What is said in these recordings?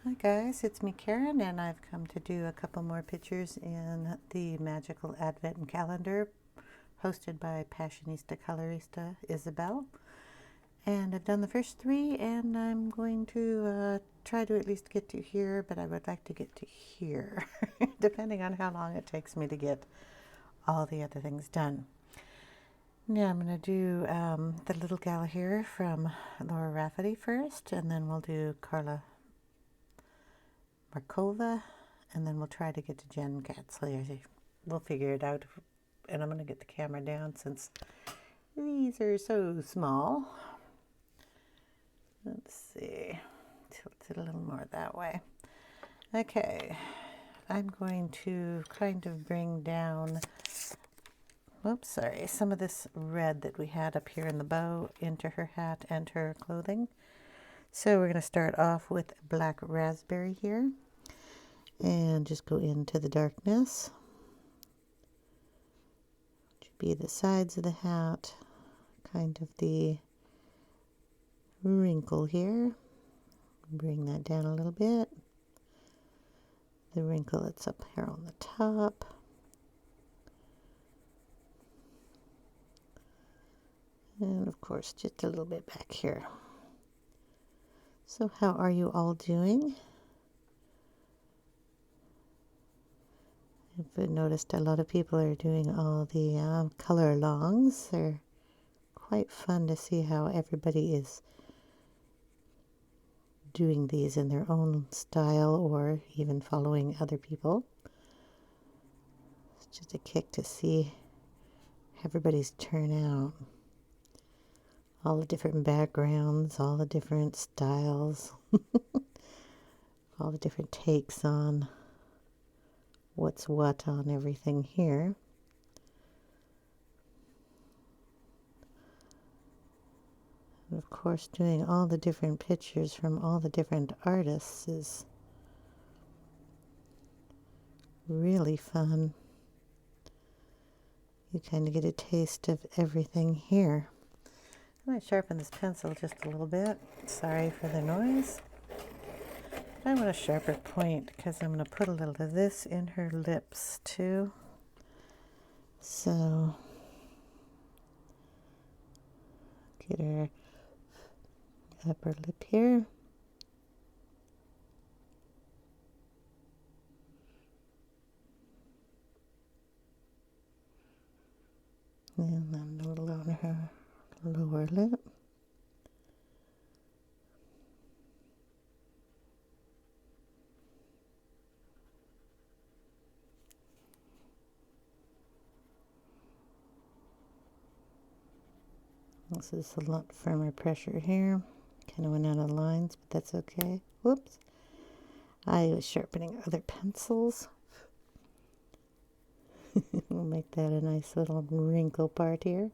Hi guys, it's me Karen, and I've come to do a couple more pictures in the Magical Advent Calendar hosted by Passionistacolorista Isabel. And I've done the first three, and I'm going to try to at least get to here, but I would like to get to here, depending on how long it takes me to get all the other things done. Now I'm going to do the little gal here from Laura Rafferty first, and then we'll do Carla Markova, and then we'll try to get to Jen Katzler. We'll figure it out, and I'm going to get the camera down since these are so small. Let's see, tilt it a little more that way. Okay, I'm going to kind of bring down, oops, sorry, some of this red that we had up here in the bow into her hat and her clothing. So we're going to start off with black raspberry here. And just go into the darkness, which would be the sides of the hat, kind of the wrinkle here. Bring that down a little bit. The wrinkle that's up here on the top. And of course, just a little bit back here. So how are you all doing? I've noticed a lot of people are doing all the color alongs. They're quite fun to see how everybody is doing these in their own style or even following other people. It's just a kick to see everybody's turnout. All the different backgrounds, all the different styles, all the different takes on what's what on everything here. And of course, doing all the different pictures from all the different artists is really fun. You kind of get a taste of everything here. I might sharpen this pencil just a little bit. Sorry for the noise. I want a sharper point because I'm going to put a little of this in her lips too. So get her upper lip here. And then a little on her lower lip. This is a lot firmer pressure here. Kind of went out of lines, but that's okay. Whoops. I was sharpening other pencils. We'll make that a nice little wrinkle part here.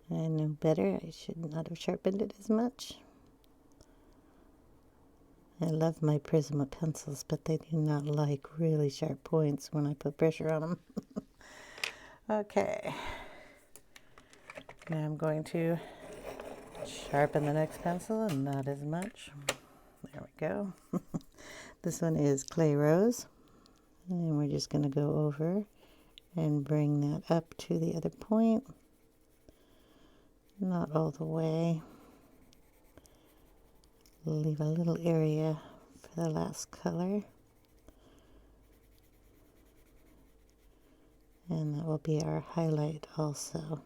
I know better. I should not have sharpened it as much. I love my Prisma pencils, but they do not like really sharp points when I put pressure on them. Okay. Now I'm going to sharpen the next pencil, and not as much. There we go. This one is Clay Rose. And we're just going to go over and bring that up to the other point. Not all the way. Leave a little area for the last color. And that will be our highlight also.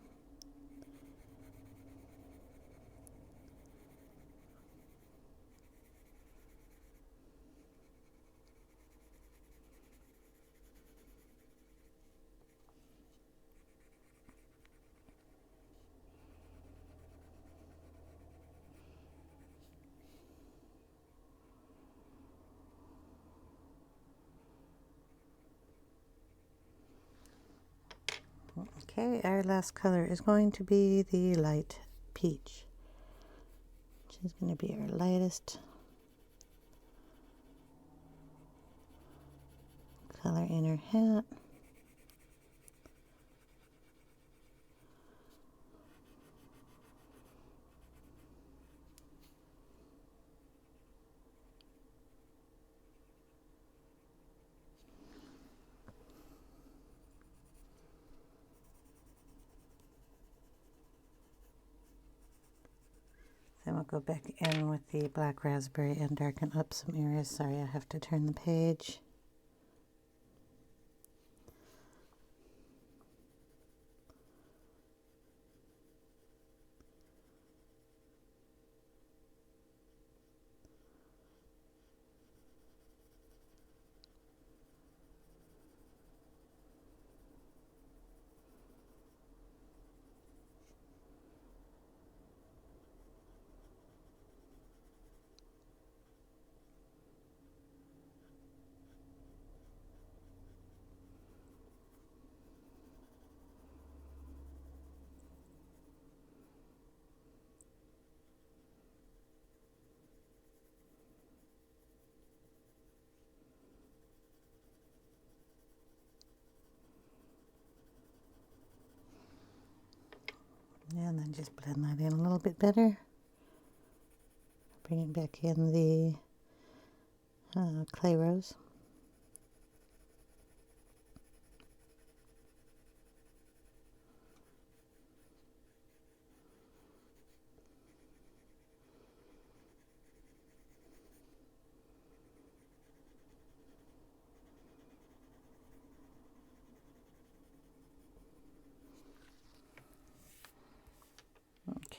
Okay, our last color is going to be the light peach, which is going to be our lightest color in her hat. I'll go back in with the black raspberry and darken up some areas. Sorry, I have to turn the page. And then just blend that in a little bit better. Bringing back in the clay rose.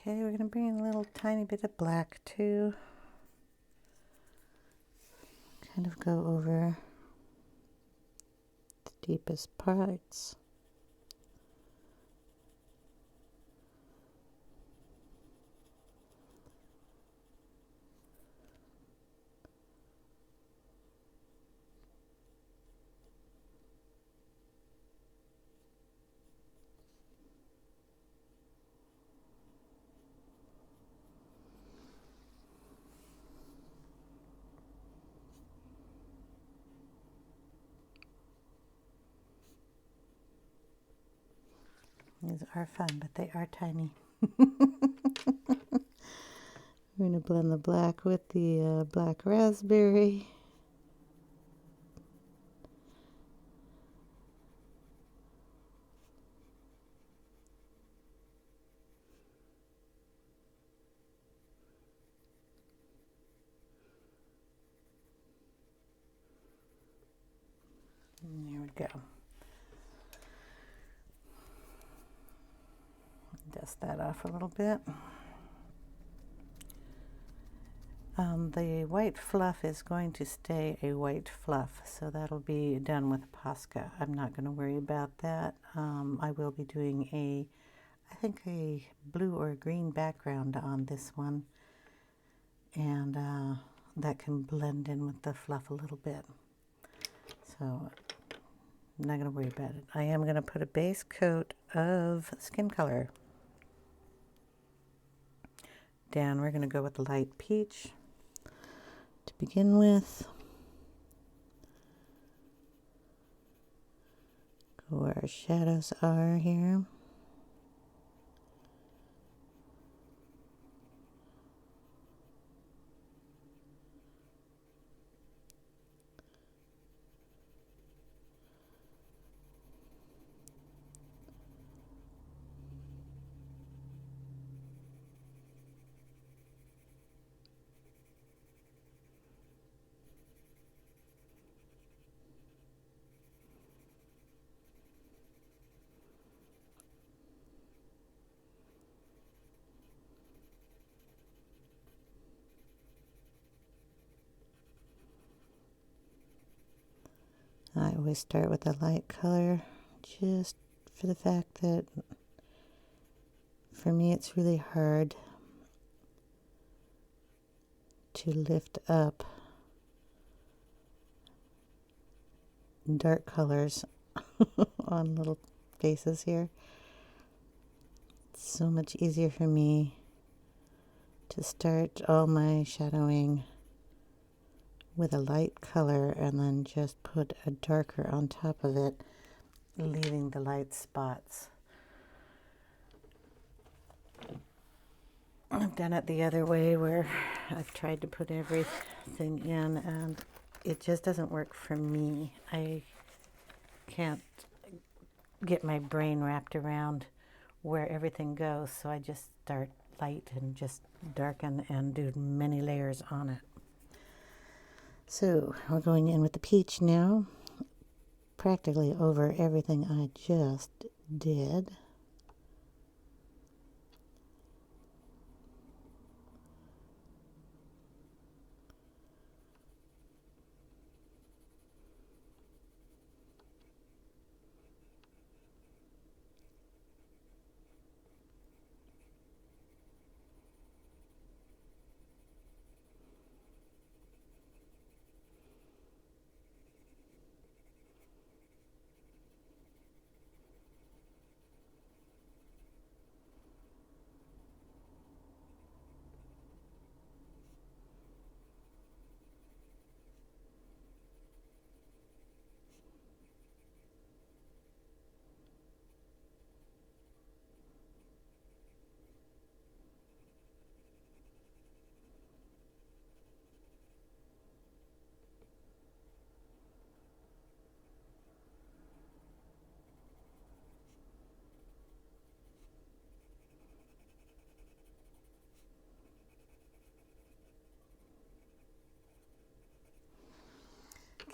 Okay, we're going to bring in a little tiny bit of black too. Kind of go over the deepest parts. These are fun, but they are tiny. We're going to blend the black with the black raspberry. And there we go. Dust that off a little bit. The white fluff is going to stay a white fluff, so that'll be done with Posca. I'm not going to worry about that. I will be doing I think a blue or green background on this one, and that can blend in with the fluff a little bit. So I'm not going to worry about it. I am going to put a base coat of skin color down. We're going to go with the light peach to begin with. Go where our shadows are here. I always start with a light color, just for the fact that for me it's really hard to lift up dark colors on little faces here. It's so much easier for me to start all my shadowing with a light color and then just put a darker on top of it, leaving the light spots. I've done it the other way where I've tried to put everything in and it just doesn't work for me. I can't get my brain wrapped around where everything goes, so I just start light and just darken and do many layers on it. So we're going in with the peach now, practically over everything I just did.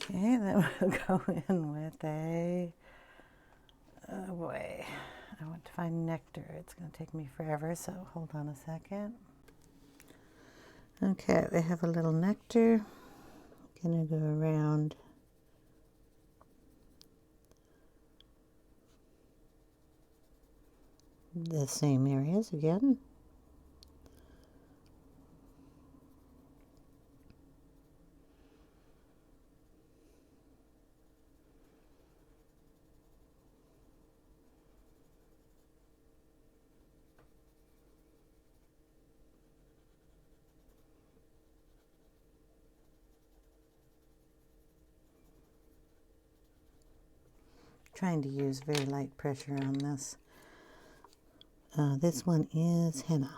Okay, then we'll go in with oh boy, I want to find Nectar. It's going to take me forever, so hold on a second. Okay, we have a little Nectar. Gonna go around the same areas again. Trying to use very light pressure on this. This one is Henna.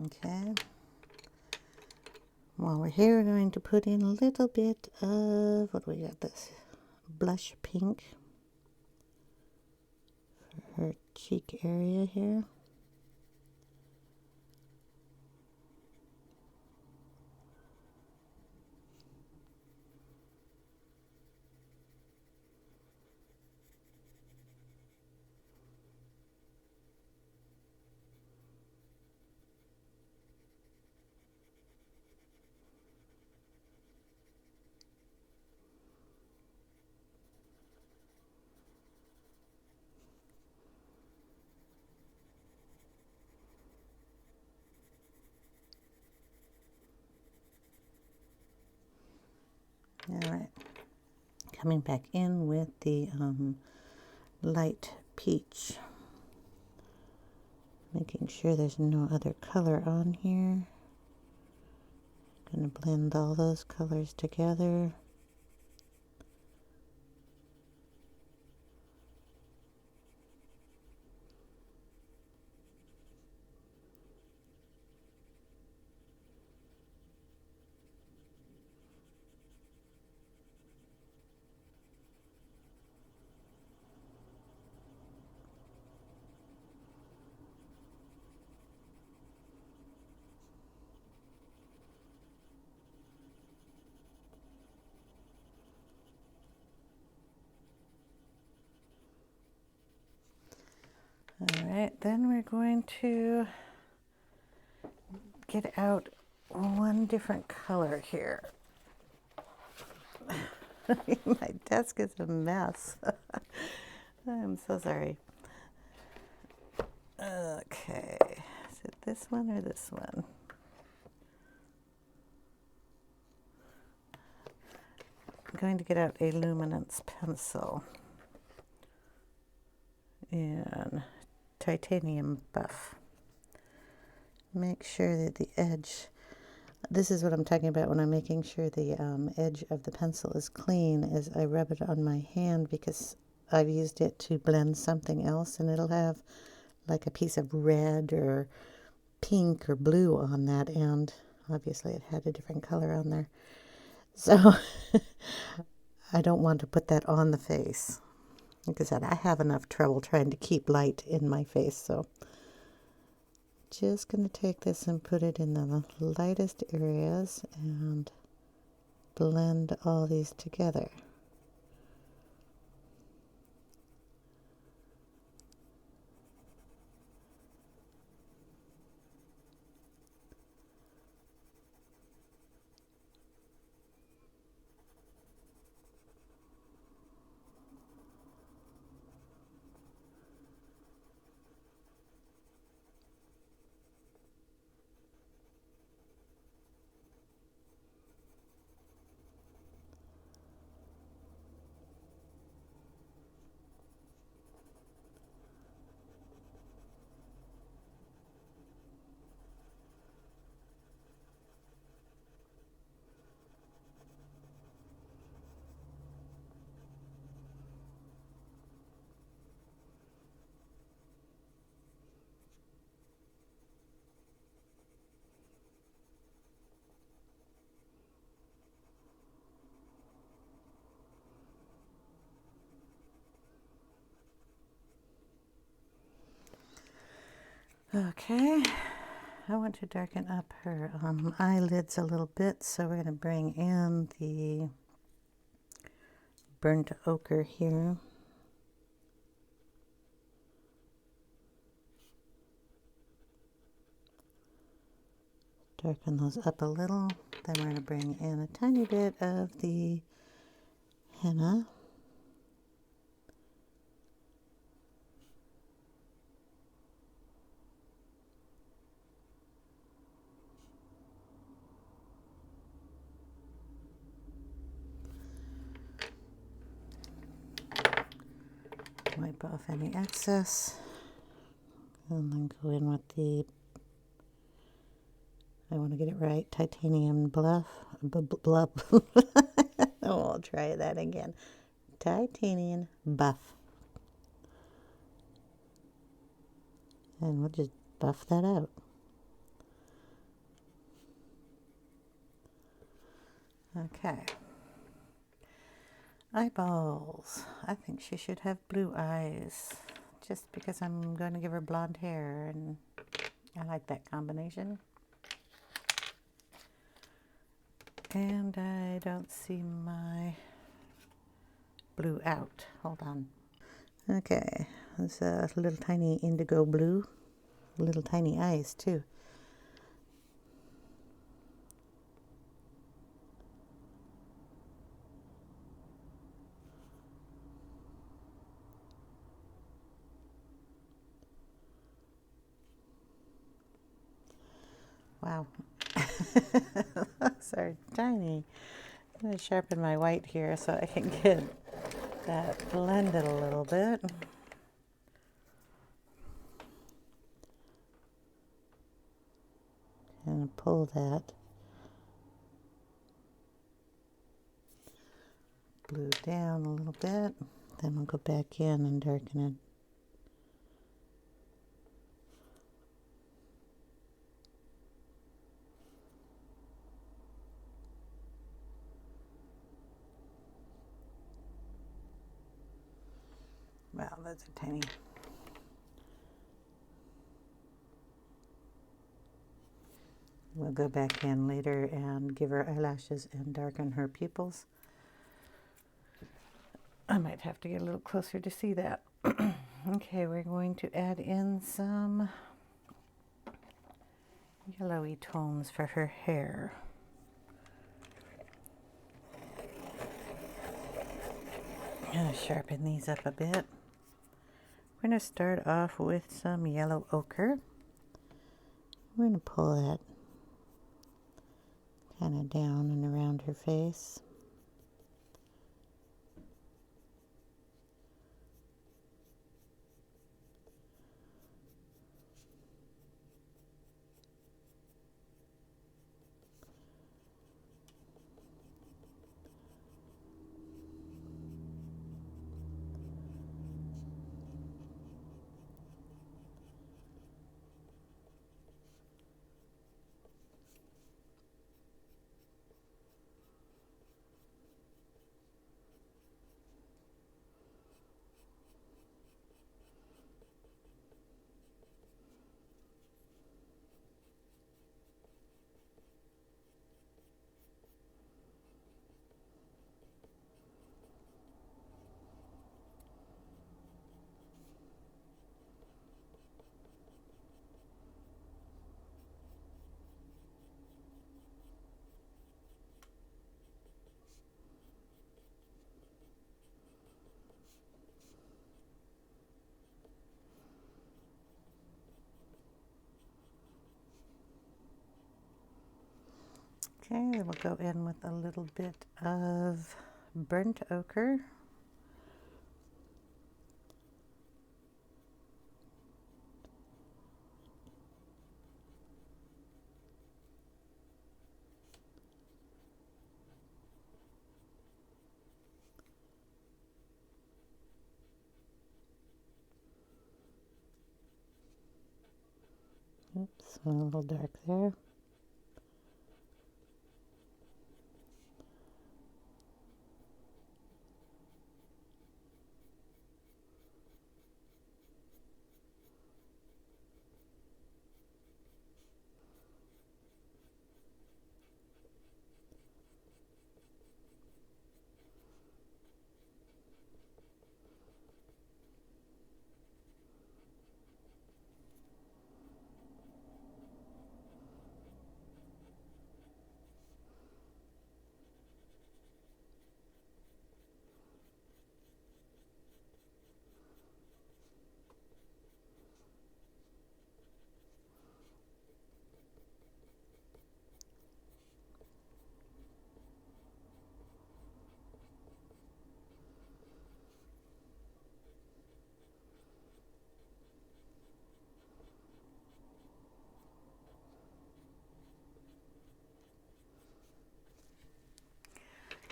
Okay. While we're here, we're going to put in a little bit of, what do we got this? Blush pink for her cheek area here. All right, coming back in with the light peach, making sure there's no other color on here. Gonna blend all those colors together. All right, then we're going to get out one different color here. My desk is a mess. I'm so sorry. Okay, is it this one or this one? I'm going to get out a luminance pencil in titanium buff. Make sure that the edge, this is what I'm talking about when I'm making sure the edge of the pencil is clean, is I rub it on my hand because I've used it to blend something else, and it'll have like a piece of red or pink or blue on that end. Obviously it had a different color on there. So I don't want to put that on the face. Like I said, I have enough trouble trying to keep light in my face, so just going to take this and put it in the lightest areas and blend all these together. Okay, I want to darken up her eyelids a little bit, so we're going to bring in the burnt ochre here. Darken those up a little. Then we're going to bring in a tiny bit of the henna. Wipe off any excess. And then go in with the, I want to get it right, titanium bluff. Oh, I'll try that again. Titanium buff. And we'll just buff that out. Okay. Eyeballs. I think she should have blue eyes, just because I'm going to give her blonde hair, and I like that combination. And I don't see my blue out. Hold on. Okay, there's a little tiny indigo blue, little tiny eyes too. Wow. Those are tiny. I'm going to sharpen my white here so I can get that blended a little bit. And pull that blue down a little bit. Then we'll go back in and darken it. Wow, those are tiny. We'll go back in later and give her eyelashes and darken her pupils. I might have to get a little closer to see that. Okay, we're going to add in some yellowy tones for her hair. I'm going to sharpen these up a bit. We're going to start off with some yellow ochre. We're going to pull that kind of down and around her face. Okay, then we'll go in with a little bit of burnt ochre. Oops, went a little dark there.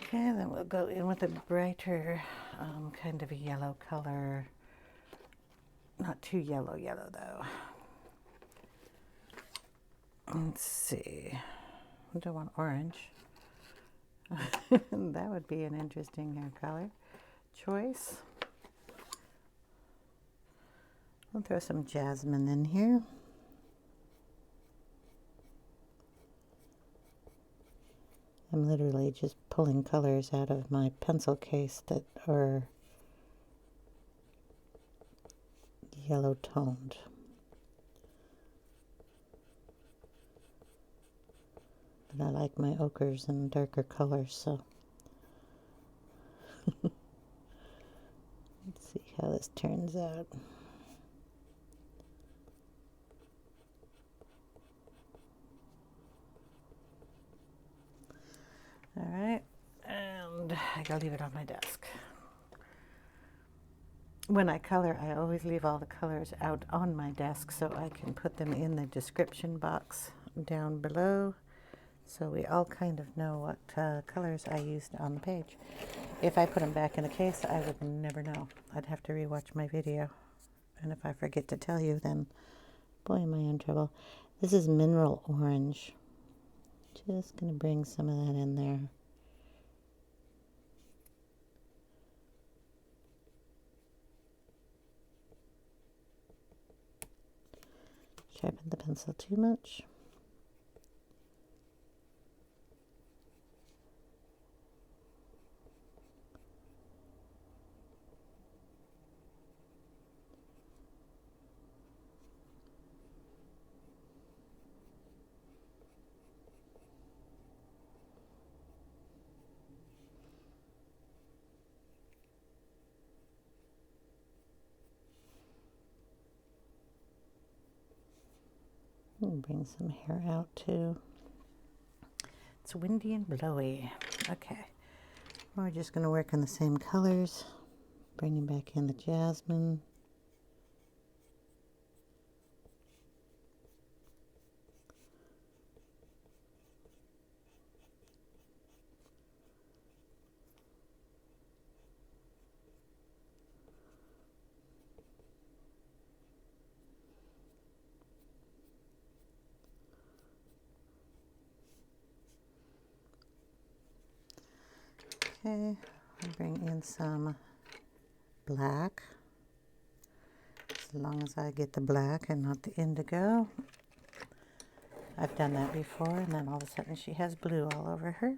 Okay, then we'll go in with a brighter kind of a yellow color. Not too yellow though. Let's see. I don't want orange. That would be an interesting color choice. We'll throw some jasmine in here. I'm literally just pulling colors out of my pencil case that are yellow toned. But I like my ochres and darker colors, so let's see how this turns out. All right, and I gotta leave it on my desk. When I color, I always leave all the colors out on my desk so I can put them in the description box down below, so we all kind of know what colors I used on the page. If I put them back in the case, I would never know. I'd have to rewatch my video, and if I forget to tell you, then boy, am I in trouble. This is mineral orange. Just gonna bring some of that in there. Sharpen the pencil too much. Bring some hair out too. It's windy and blowy. Okay. We're just going to work on the same colors. Bringing back in the jasmine. Okay, I'll bring in some black, as long as I get the black and not the indigo. I've done that before, and then all of a sudden she has blue all over her.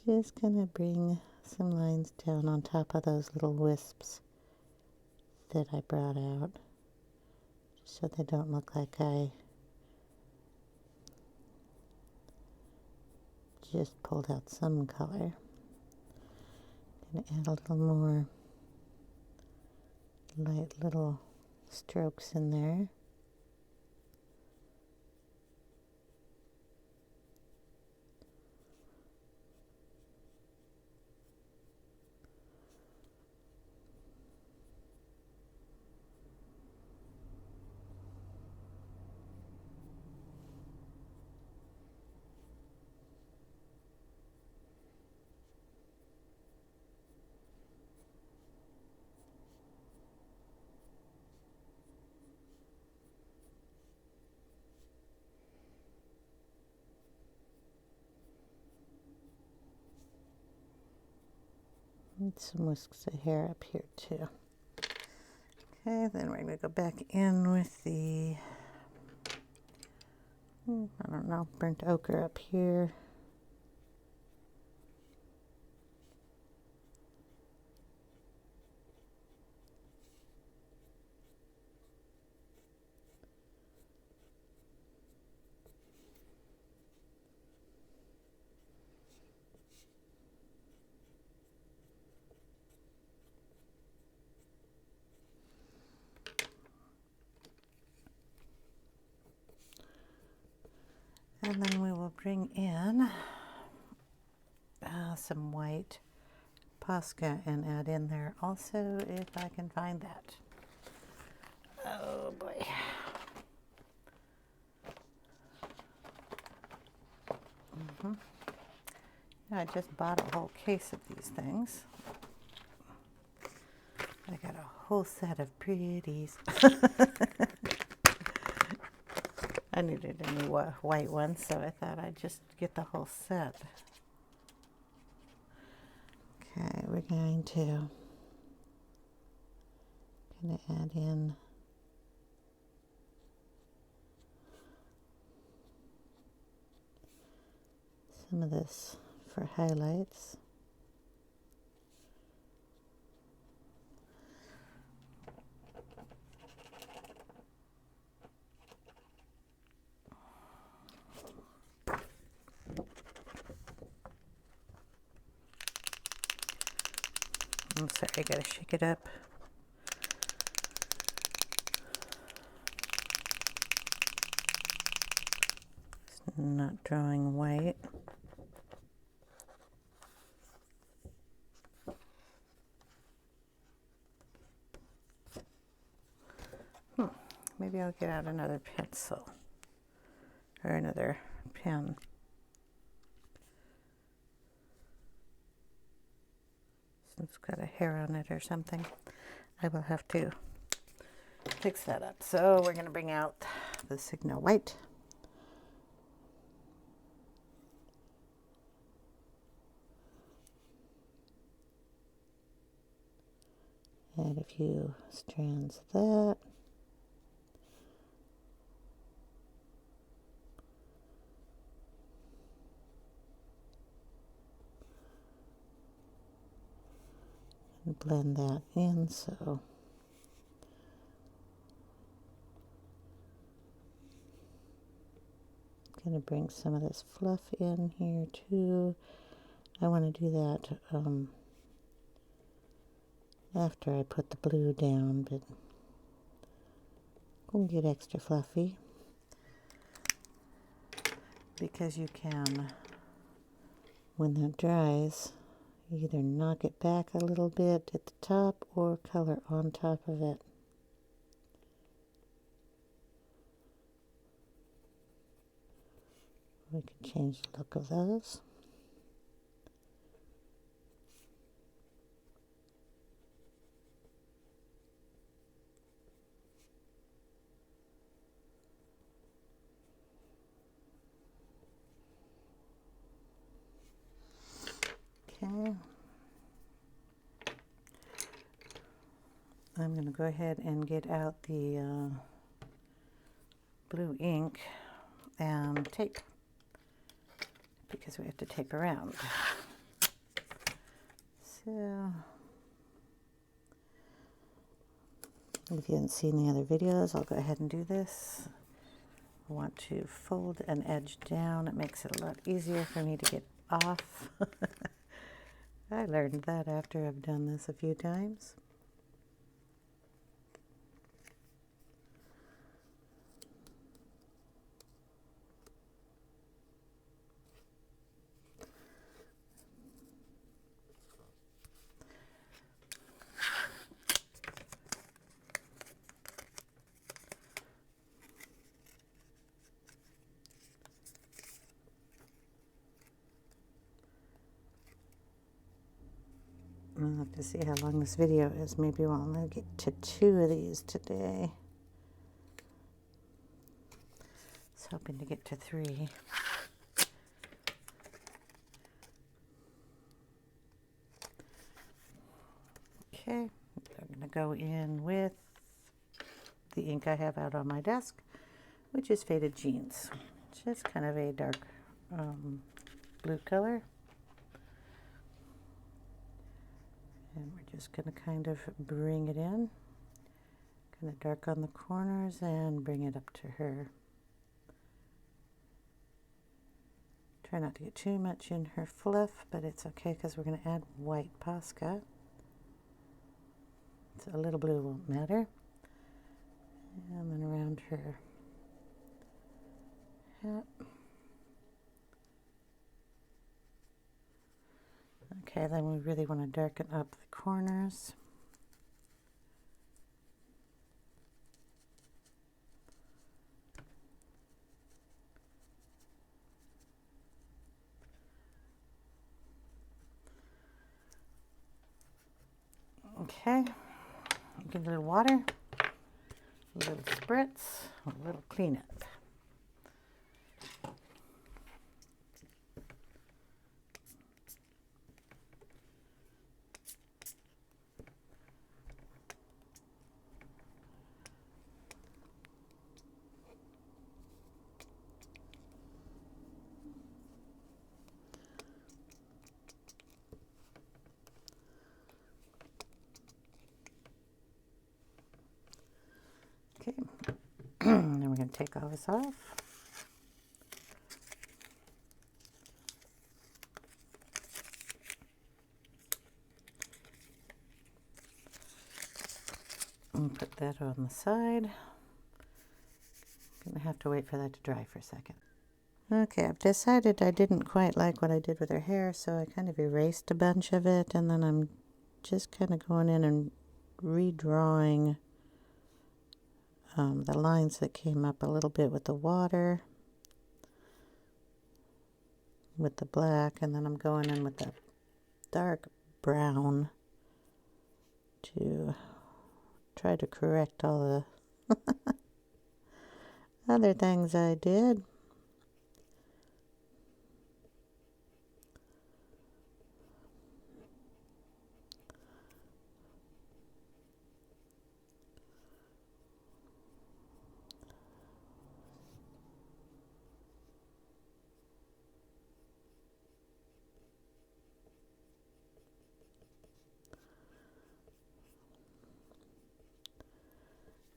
Just gonna bring some lines down on top of those little wisps that I brought out, just so they don't look like I just pulled out some color. Gonna add a little more light little strokes in there. Need some whisks of hair up here too. Okay, then we're going to go back in with the, I don't know, burnt ochre up here. And then we will bring in some white Posca and add in there also, if I can find that. Oh boy. I just bought a whole case of these things. I got a whole set of pretties. I needed a new white one, so I thought I'd just get the whole set. Okay, we're going to add in some of this for highlights. I'm sorry, I gotta shake it up. It's not drawing white. Maybe I'll get out another pencil or another pen. It's got a hair on it or something. I will have to fix that up. So we're going to bring out the Signal White. Add a few strands of that. And blend that in, so I'm going to bring some of this fluff in here too. I want to do that after I put the blue down, but Will get extra fluffy because you can, when that dries, either knock it back a little bit at the top or color on top of it. We can change the look of those. Okay. I'm going to go ahead and get out the blue ink and tape, because we have to tape around. So, if you haven't seen the other videos, I'll go ahead and do this. I want to fold an edge down. It makes it a lot easier for me to get off. I learned that after I've done this a few times. I'll have to see how long this video is. Maybe we'll only get to 2 of these today. I was hoping to get to 3. Okay, I'm going to go in with the ink I have out on my desk, which is Faded Jeans. Just kind of a dark blue color. And we're just going to kind of bring it in, kind of dark on the corners, and bring it up to her. Try not to get too much in her fluff, but it's okay because we're going to add white Posca. So a little blue won't matter. And then around her hat. Okay, then we really want to darken up the corners. Okay, give it a little water, a little spritz, a little cleanup. Okay, then we're going to take all this off. And put that on the side. Gonna have to wait for that to dry for a second. Okay, I've decided I didn't quite like what I did with her hair, so I kind of erased a bunch of it, and then I'm just kind of going in and redrawing the lines that came up a little bit with the water, with the black, and then I'm going in with the dark brown to try to correct all the other things I did.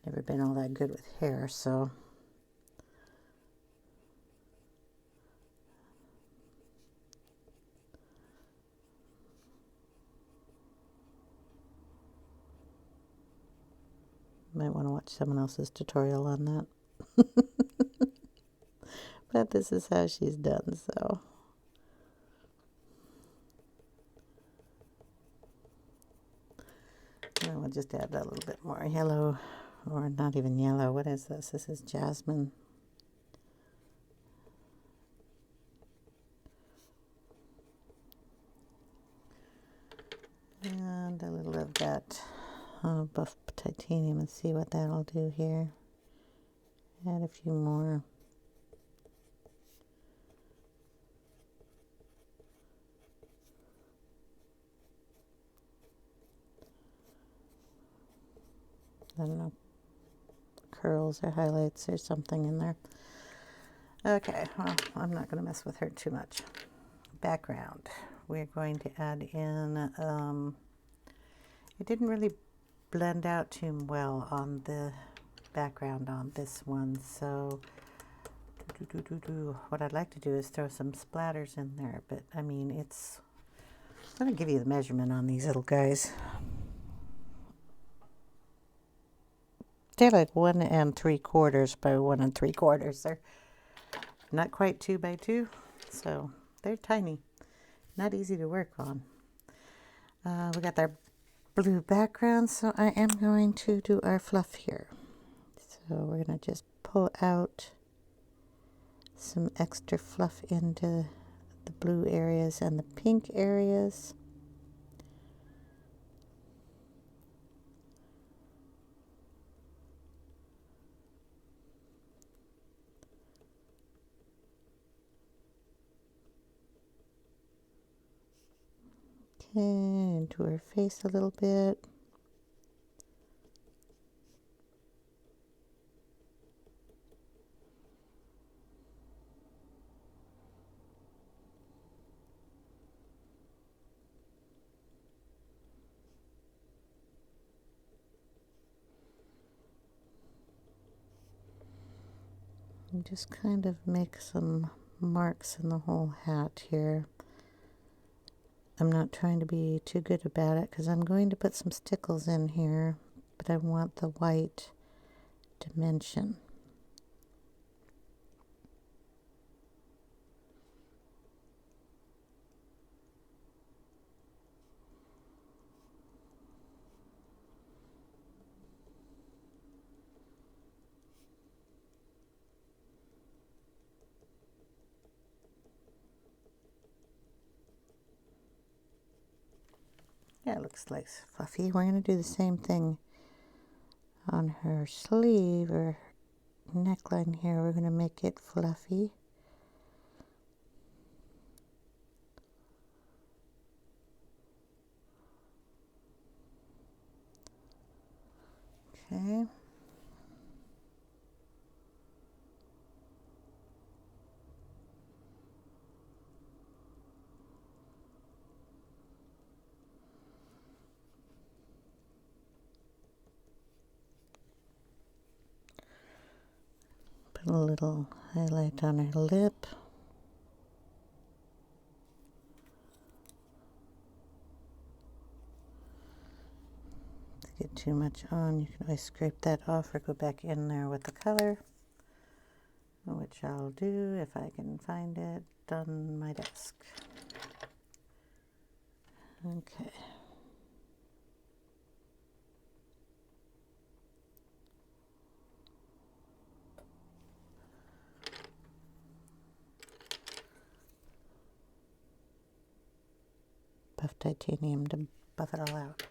Never been all that good with hair, so Might want to watch someone else's tutorial on that. But this is how she's done, so. And we'll just add a little bit more yellow, or not even yellow. What is this? This is Jasmine. And a little of that buff titanium, and see what that'll do here. Add a few more. I don't know, curls or highlights or something in there. Okay, well, I'm not going to mess with her too much. Background. We're going to add in, it didn't really blend out too well on the background on this one, so what I'd like to do is throw some splatters in there, but I mean, I'm going to give you the measurement on these little guys. They're like 1 3/4 by 1 3/4. They're not quite 2 by 2, so they're tiny. Not easy to work on. We got our blue background, so I am going to do our fluff here. So we're going to just pull out some extra fluff into the blue areas and the pink areas. Okay, into her face a little bit. And just kind of make some marks in the whole hat here. I'm not trying to be too good about it because I'm going to put some stickles in here, but I want the white dimension. Yeah, it looks like fluffy. We're going to do the same thing on her sleeve or neckline here. We're going to make it fluffy. Okay. Put a little highlight on her lip. To get too much on, you can always scrape that off or go back in there with the color, which I'll do if I can find it on my desk. Okay. Buff titanium to buff it all out.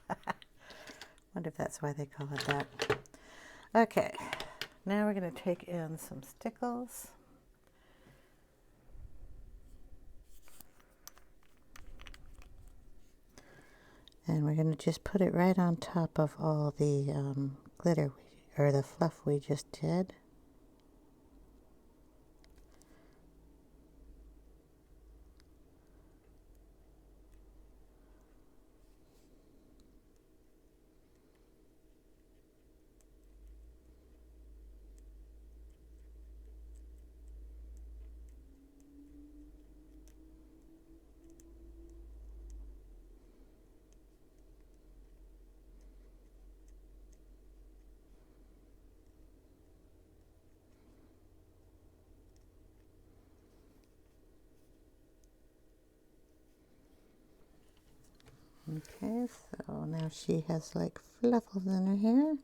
Wonder if that's why they call it that. Okay, now we're going to take in some stickles. And we're going to just put it right on top of all the glitter or the fluff we just did. Okay, so now she has like fluffles in her hair.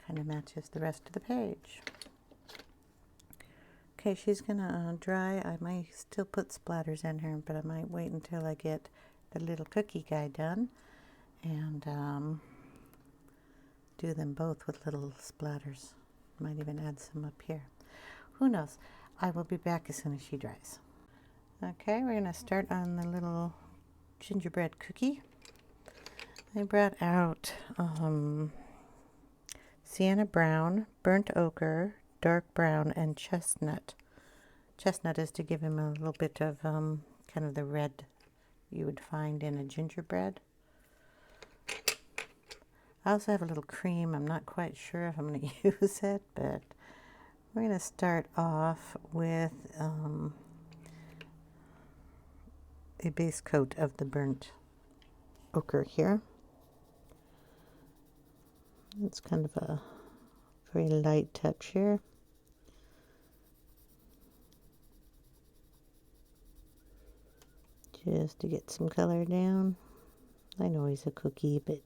Kind of matches the rest of the page. Okay, she's gonna dry. I might still put splatters in her, but I might wait until I get the little cookie guy done and do them both with little splatters. Might even add some up here. Who knows? I will be back as soon as she dries. Okay, we're gonna start on the little gingerbread cookie. I brought out Sienna Brown, burnt ochre, dark brown, and chestnut. Chestnut is to give him a little bit of kind of the red you would find in a gingerbread. I also have a little cream. I'm not quite sure if I'm going to use it, but we're going to start off with a base coat of the burnt ochre here. It's kind of a very light touch here. Just to get some color down. I know he's a cookie, but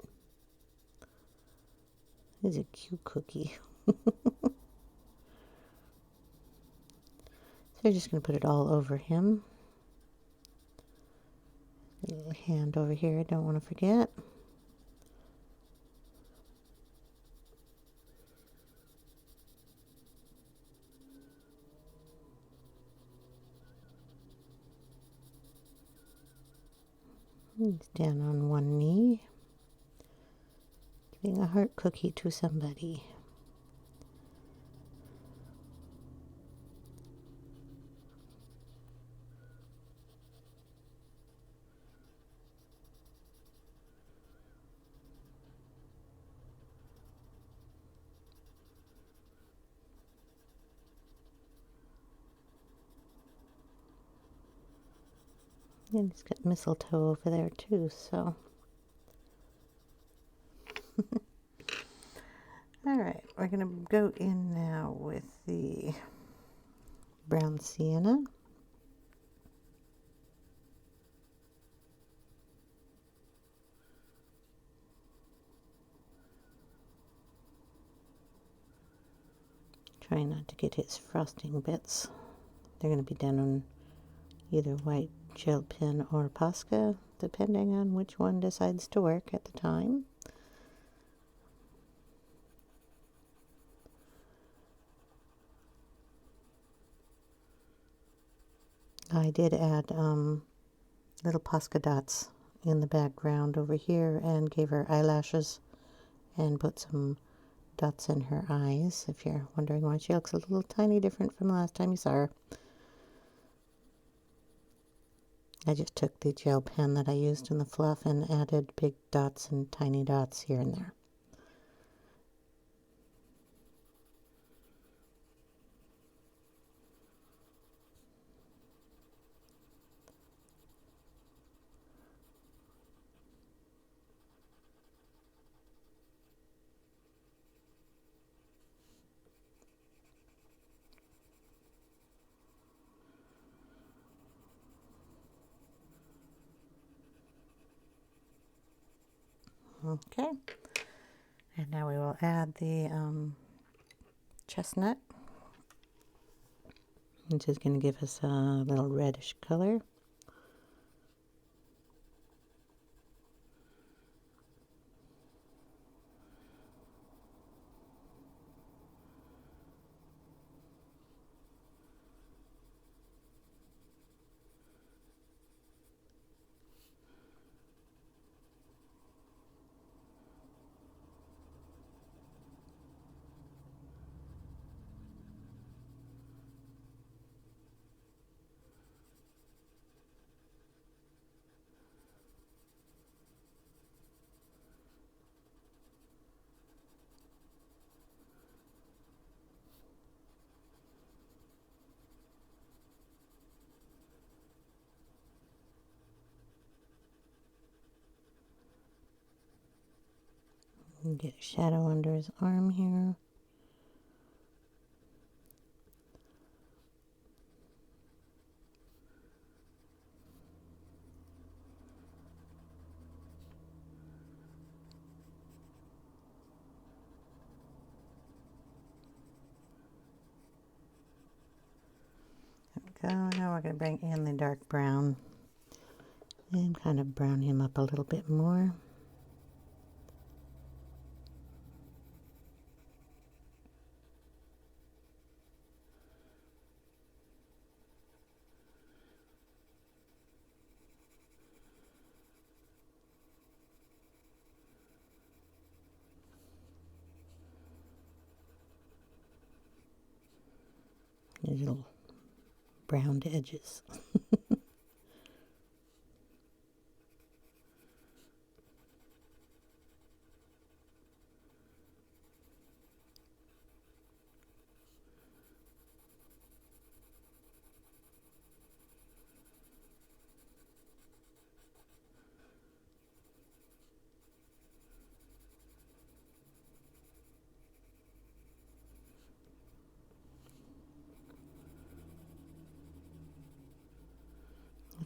he's a cute cookie. So we're just going to put it all over him. A little hand over here, I don't want to forget. He's down on one knee, giving a heart cookie to somebody. And he's got mistletoe over there too, so. Alright, we're going to go in now with the brown sienna. Try not to get his frosting bits. They're going to be done on either white gel pen or Posca, depending on which one decides to work at the time. I did add little Posca dots in the background over here and gave her eyelashes and put some dots in her eyes, if you're wondering why she looks a little tiny different from the last time you saw her. I just took the gel pen that I used in the fluff and added big dots and tiny dots here and there. Okay, and now we will add the chestnut, which is going to give us a little reddish color. And get a shadow under his arm here. go. Now we're going to bring in the dark brown and kind of brown him up a little bit more. These little browned edges.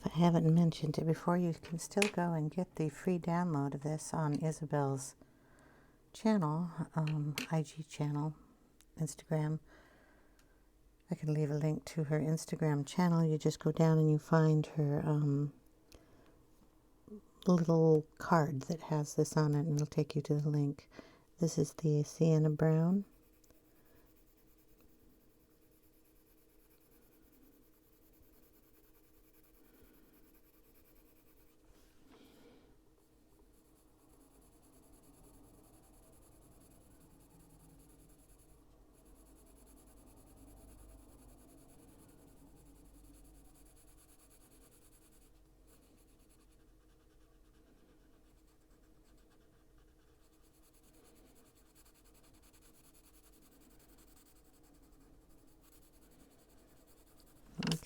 If I haven't mentioned it before, you can still go and get the free download of this on Isabel's channel, IG channel, Instagram. I can leave a link to her Instagram channel. You just go down and you find her little card that has this on it, and it'll take you to the link. This is the Sienna Brown.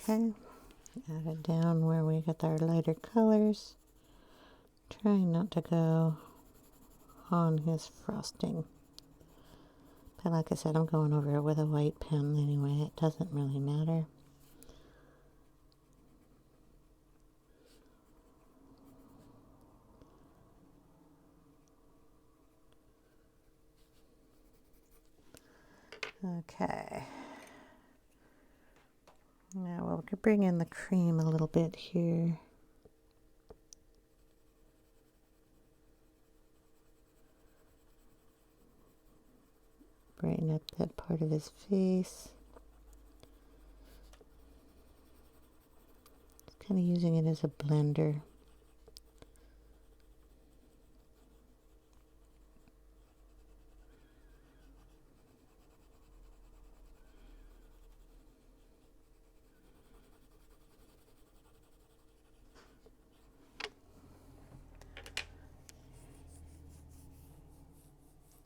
Okay, add it down where we get our lighter colors. Trying not to go on his frosting. But like I said, I'm going over it with a white pen anyway. It doesn't really matter. Okay. Now we'll bring in the cream a little bit here. Brighten up that part of his face. Just kind of using it as a blender.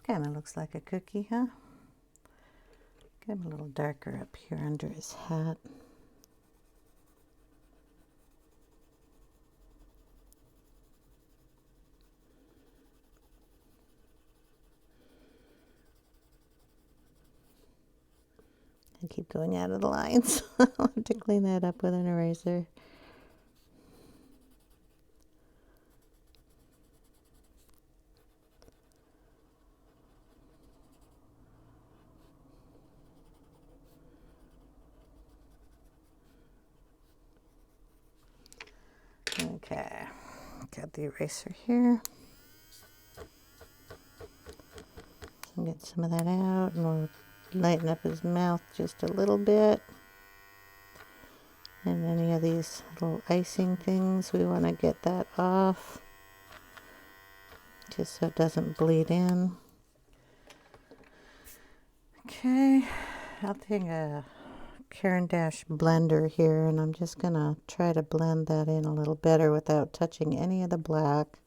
Kind of looks like a cookie, huh? Get him a little darker up here under his hat. I keep going out of the lines. I'll have to clean that up with an eraser. Okay, got the eraser here. So get some of that out, and we'll lighten up his mouth just a little bit. And any of these little icing things, we want to get that off, just so it doesn't bleed in. Okay, I'll take a Caran d'Ache blender here, and I'm just gonna try to blend that in a little better without touching any of the black.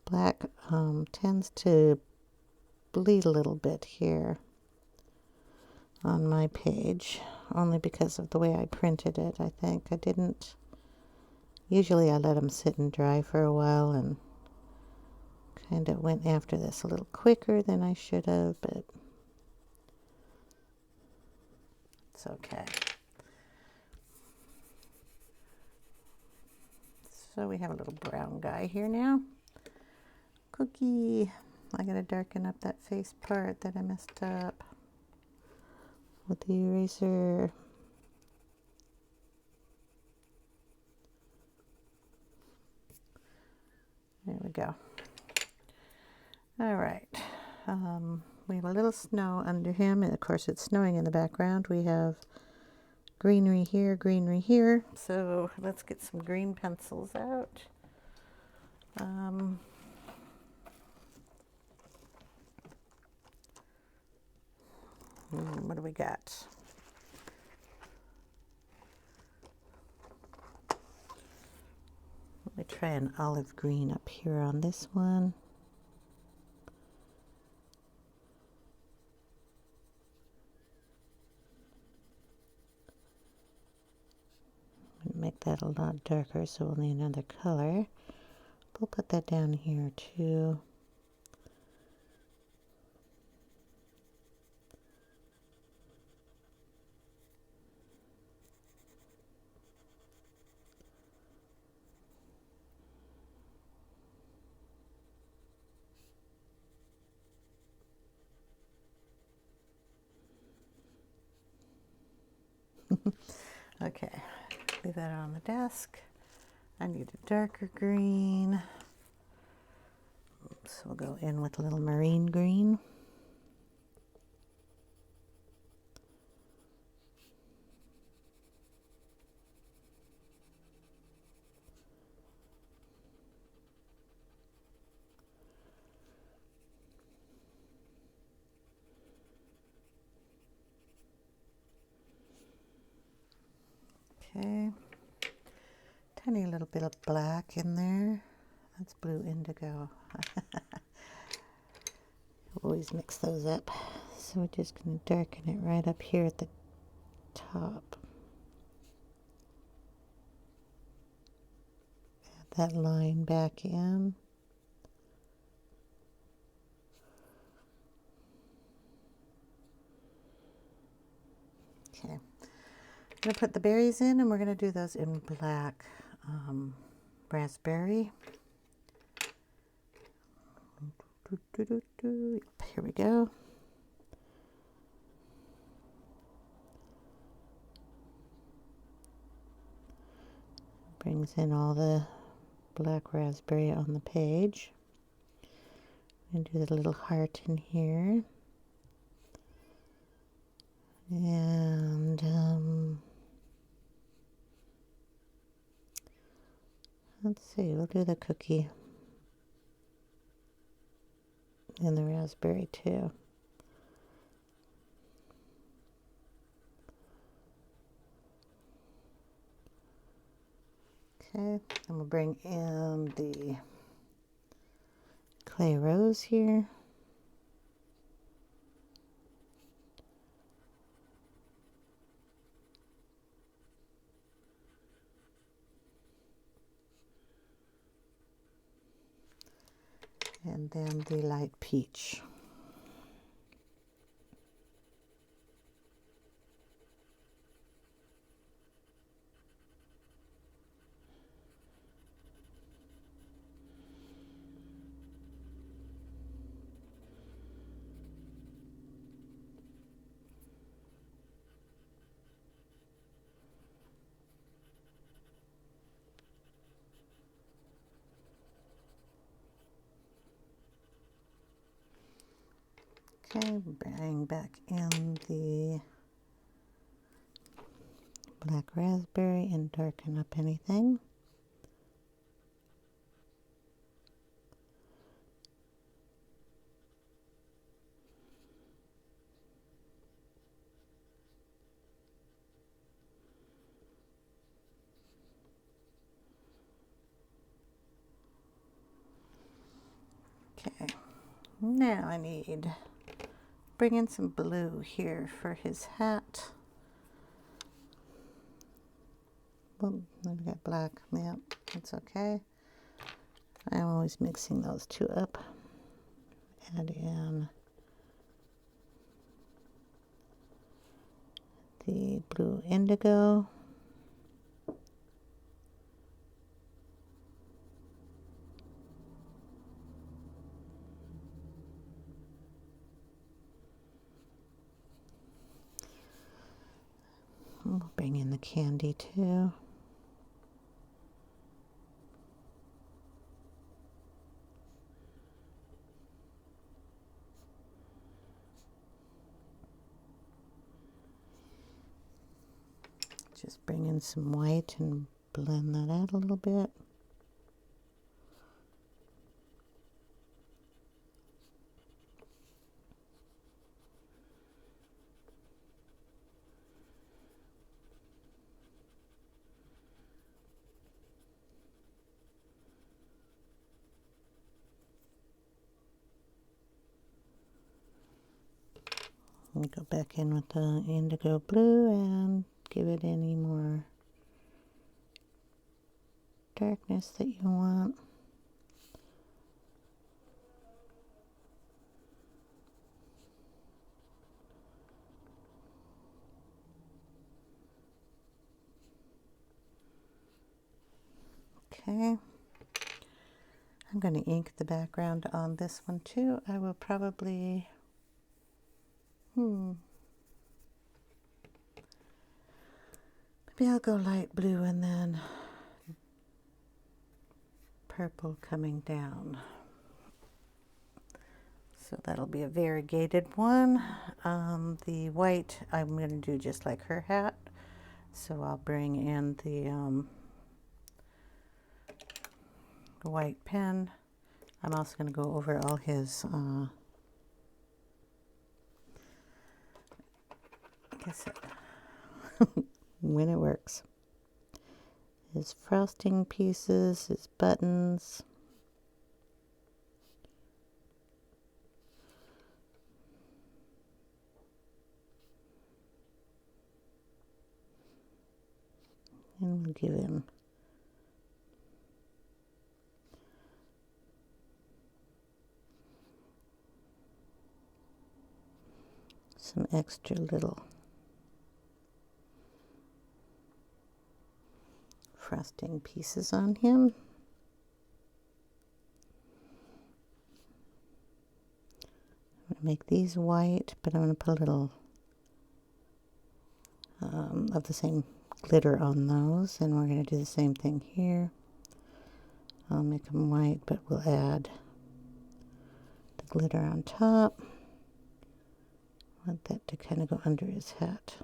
Black tends to bleed a little bit here on my page, only because of the way I printed it. I think I didn't, usually I let them sit and dry for a while, and kind of went after this a little quicker than I should have, but it's okay. So we have a little brown guy here now. Cookie. I gotta darken up that face part that I messed up with the eraser. There we go. All right. We have a little snow under him, and of course it's snowing in the background. We have greenery here. So let's get some green pencils out. What do we got? Let me try an olive green up here on this one. Make that a lot darker, so we'll need another color. We'll put that down here too. Okay, leave that on the desk. I need a darker green. So we'll go in with a little marine green. Okay, tiny little bit of black in there. That's blue indigo. Always mix those up. So we're just going to darken it right up here at the top. Add that line back in. Okay, I'm going to put the berries in, and we're going to do those in black raspberry. Here we go. Brings in all the black raspberry on the page. And do the little heart in here. And let's see, we'll do the cookie and the raspberry too. Okay, and we'll bring in the clay rose here. And then the light peach. Okay, bring back in the black raspberry and darken up anything. Okay, now I need bring in some blue here for his hat. Well, I've got black. Yeah, that's okay. I'm always mixing those two up. Add in the blue indigo. We'll bring in the candy too. Just bring in some white and blend that out a little bit. And go back in with the Indigo Blue and give it any more darkness that you want. Okay. I'm going to ink the background on this one too. I will probably maybe I'll go light blue and then purple coming down. So that'll be a variegated one. The white I'm going to do just like her hat. So I'll bring in the white pen. I'm also going to go over all his when it works. His frosting pieces, his buttons. And we'll give him some extra little frosting pieces on him. I'm going to make these white, but I'm going to put a little of the same glitter on those, and we're going to do the same thing here. I'll make them white, but we'll add the glitter on top. I want that to kind of go under his hat.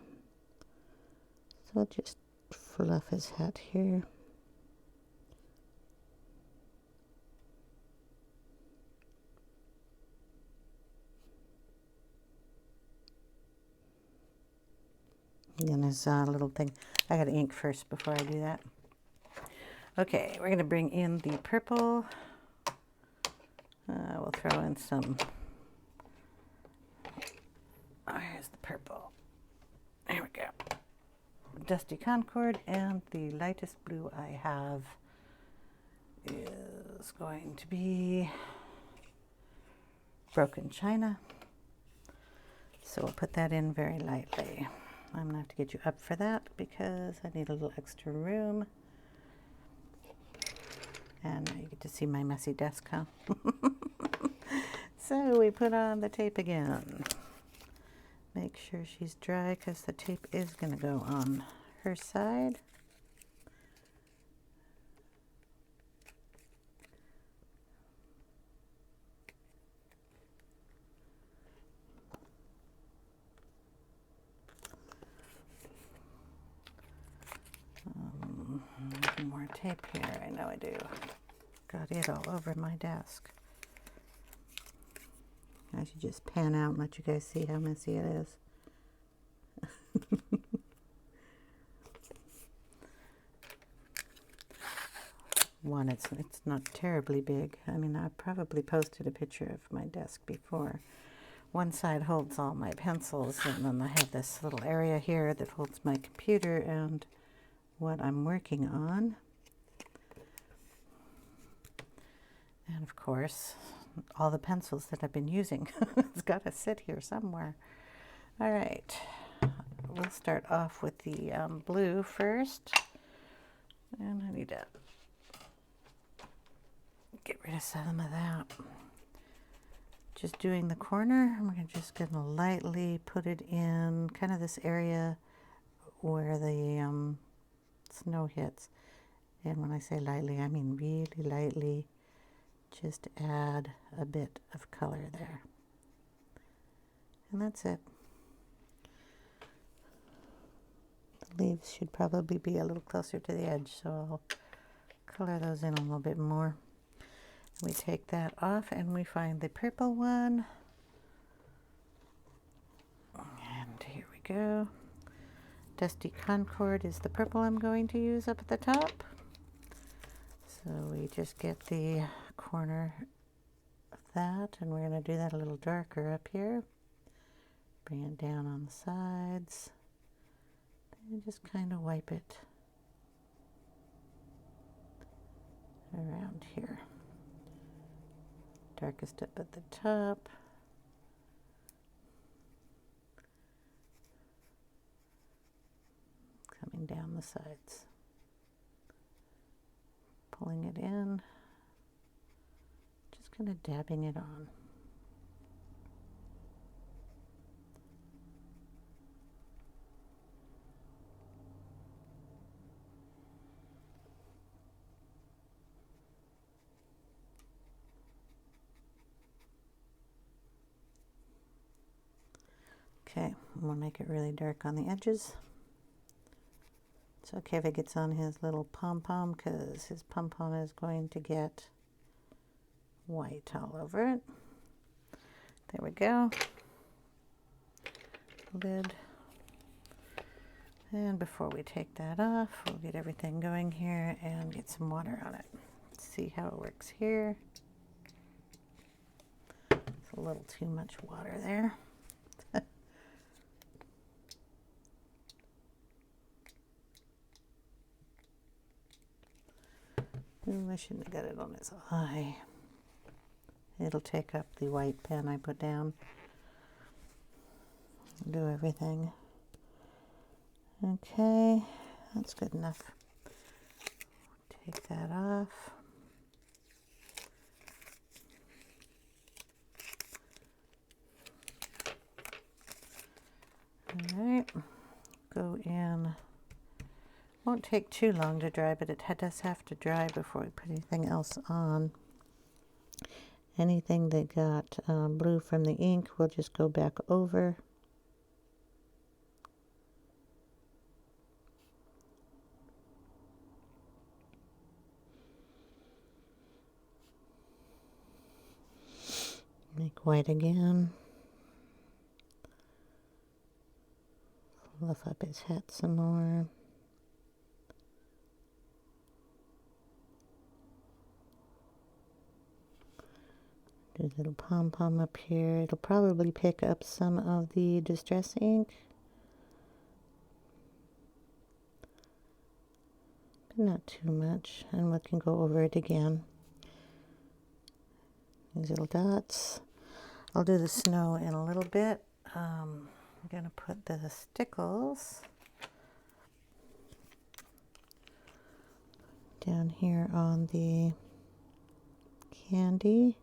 So I'll just fluff his hat here. And then there's a little thing. I got to ink first before I do that. Okay, we're going to bring in the purple. We'll throw in some. Oh, here's the purple. There we go. Dusty Concord, and the lightest blue I have is going to be Broken China. So we'll put that in very lightly. I'm going to have to get you up for that because I need a little extra room. And now you get to see my messy desk, huh? So we put on the tape again. Make sure she's dry because the tape is going to go on her side. More tape here. I know I do. Got it all over my desk. I should just pan out and let you guys see how messy it is. One, it's not terribly big. I mean, I probably posted a picture of my desk before. One side holds all my pencils, and then I have this little area here that holds my computer and what I'm working on. And of course, all the pencils that I've been using. It's got to sit here somewhere. All right, we'll start off with the blue first. And I need to get rid of some of that. Just doing the corner, I'm just going to lightly put it in kind of this area where the snow hits. And when I say lightly, I mean really lightly. Just add a bit of color there. And that's it. Leaves should probably be a little closer to the edge, so I'll color those in a little bit more. We take that off and we find the purple one. And here we go. Dusty Concord is the purple I'm going to use up at the top. So we just get the corner of that, and we're going to do that a little darker up here. Bring it down on the sides. And just kind of wipe it around here. Darkest up at the top. Coming down the sides. Pulling it in. Just kind of dabbing it on. Okay, we'll make it really dark on the edges. It's okay if it gets on his little pom-pom, because his pom-pom is going to get white all over it. There we go. Lid. And before we take that off, we'll get everything going here and get some water on it. Let's see how it works here. It's a little too much water there. Ooh, I shouldn't have got it on his eye. It'll take up the white pen I put down. Do everything. Okay, that's good enough. Take that off. All right, go in. Won't take too long to dry, but it does have to dry before we put anything else on. Anything that got blue from the ink, we'll just go back over. Make white again. Fluff up his hat some more. Do a little pom-pom up here. It'll probably pick up some of the distress ink. But not too much. And we can go over it again. These little dots. I'll do the snow in a little bit. I'm going to put the stickles down here on the candy.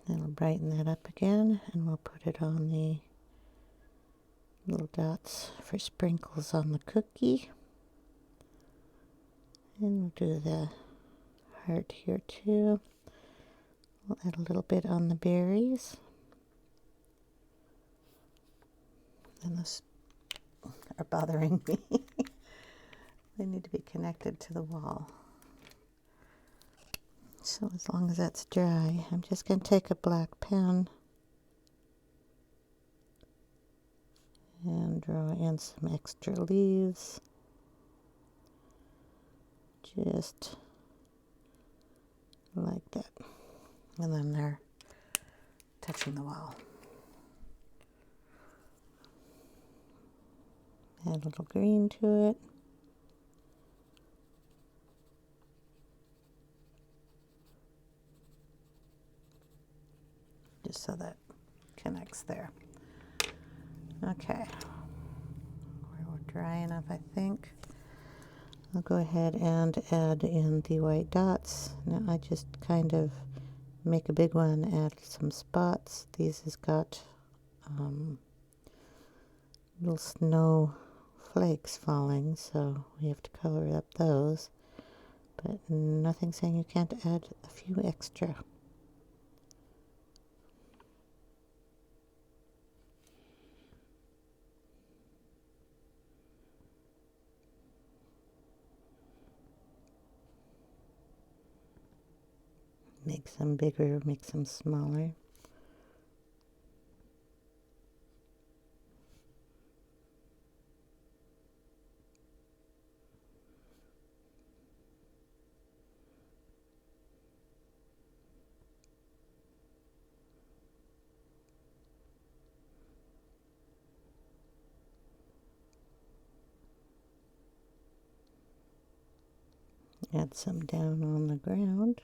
Then we'll brighten that up again, and we'll put it on the little dots for sprinkles on the cookie. And we'll do the heart here too. We'll add a little bit on the berries. And those are bothering me. They need to be connected to the wall. So as long as that's dry, I'm just going to take a black pen and draw in some extra leaves. Just like that. And then they're touching the wall. Add a little green to it. Just so that connects there. Okay. We're dry enough, I think. I'll go ahead and add in the white dots. Now I just kind of make a big one, add some spots. These has got little snow flakes falling, so we have to color up those. But nothing saying you can't add a few extra. Make some bigger, make some smaller. Add some down on the ground.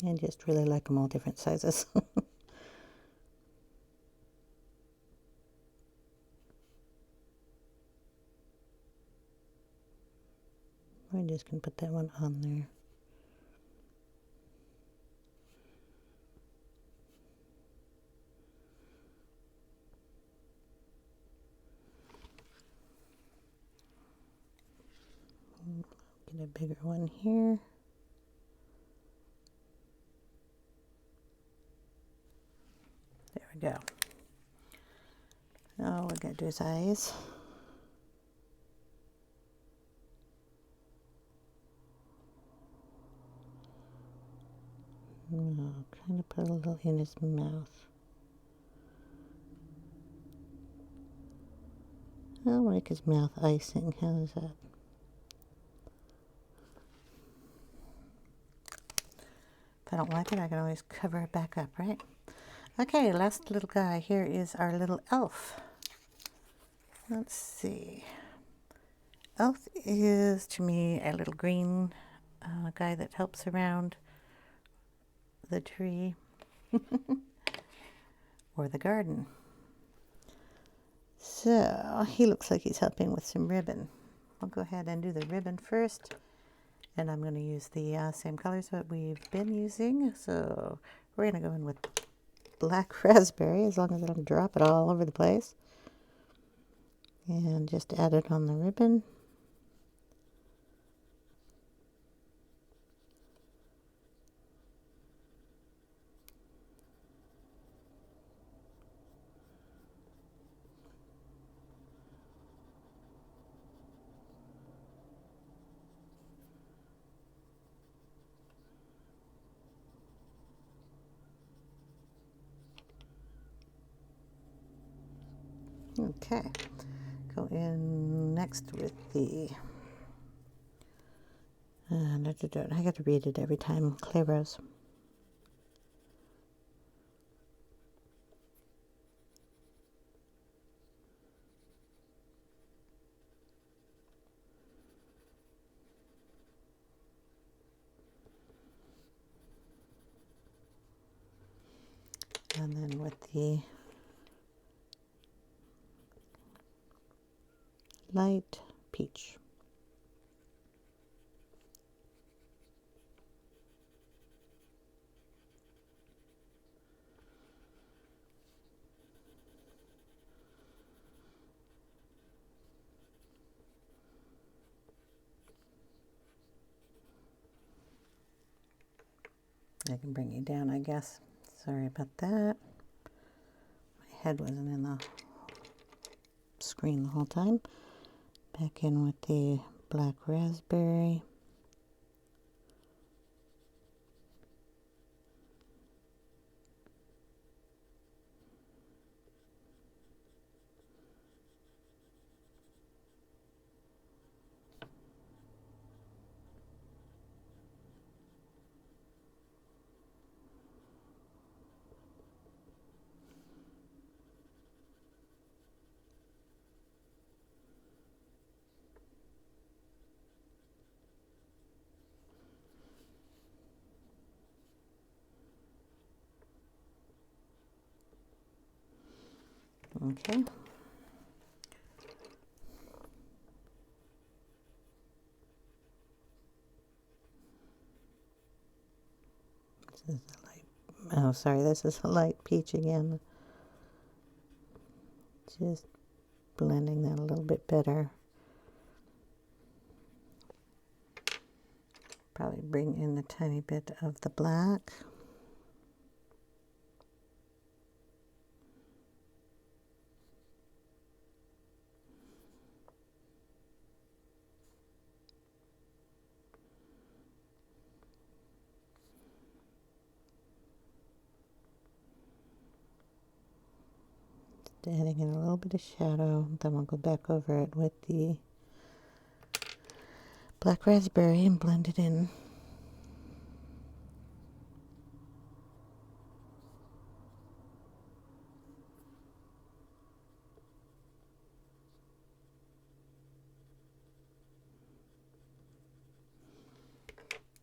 I just really like them all different sizes. We're just going to put that one on there. Get a bigger one here. There we go. Now we're going to do his eyes. I'll kind of put a little in his mouth. I'll make his mouth icing. How is that? If I don't like it, I can always cover it back up, right? Okay, last little guy. Here is our little elf. Let's see. Elf is, to me, a little green guy that helps around the tree or the garden. So he looks like he's helping with some ribbon. I'll go ahead and do the ribbon first, and I'm going to use the same colors that we've been using. So we're going to go in with black raspberry, as long as I don't drop it all over the place, and just add it on the ribbon. Okay, go in next with the, I got to read it every time, Clay Rose. And then with the light peach. I can bring you down, I guess. Sorry about that. My head wasn't in the screen the whole time. Back in with the black raspberry. Okay. This is a light, oh sorry, this is a light peach again. Just blending that a little bit better. Probably bring in a tiny bit of the black. Adding in a little bit of shadow, then we'll go back over it with the black raspberry and blend it in.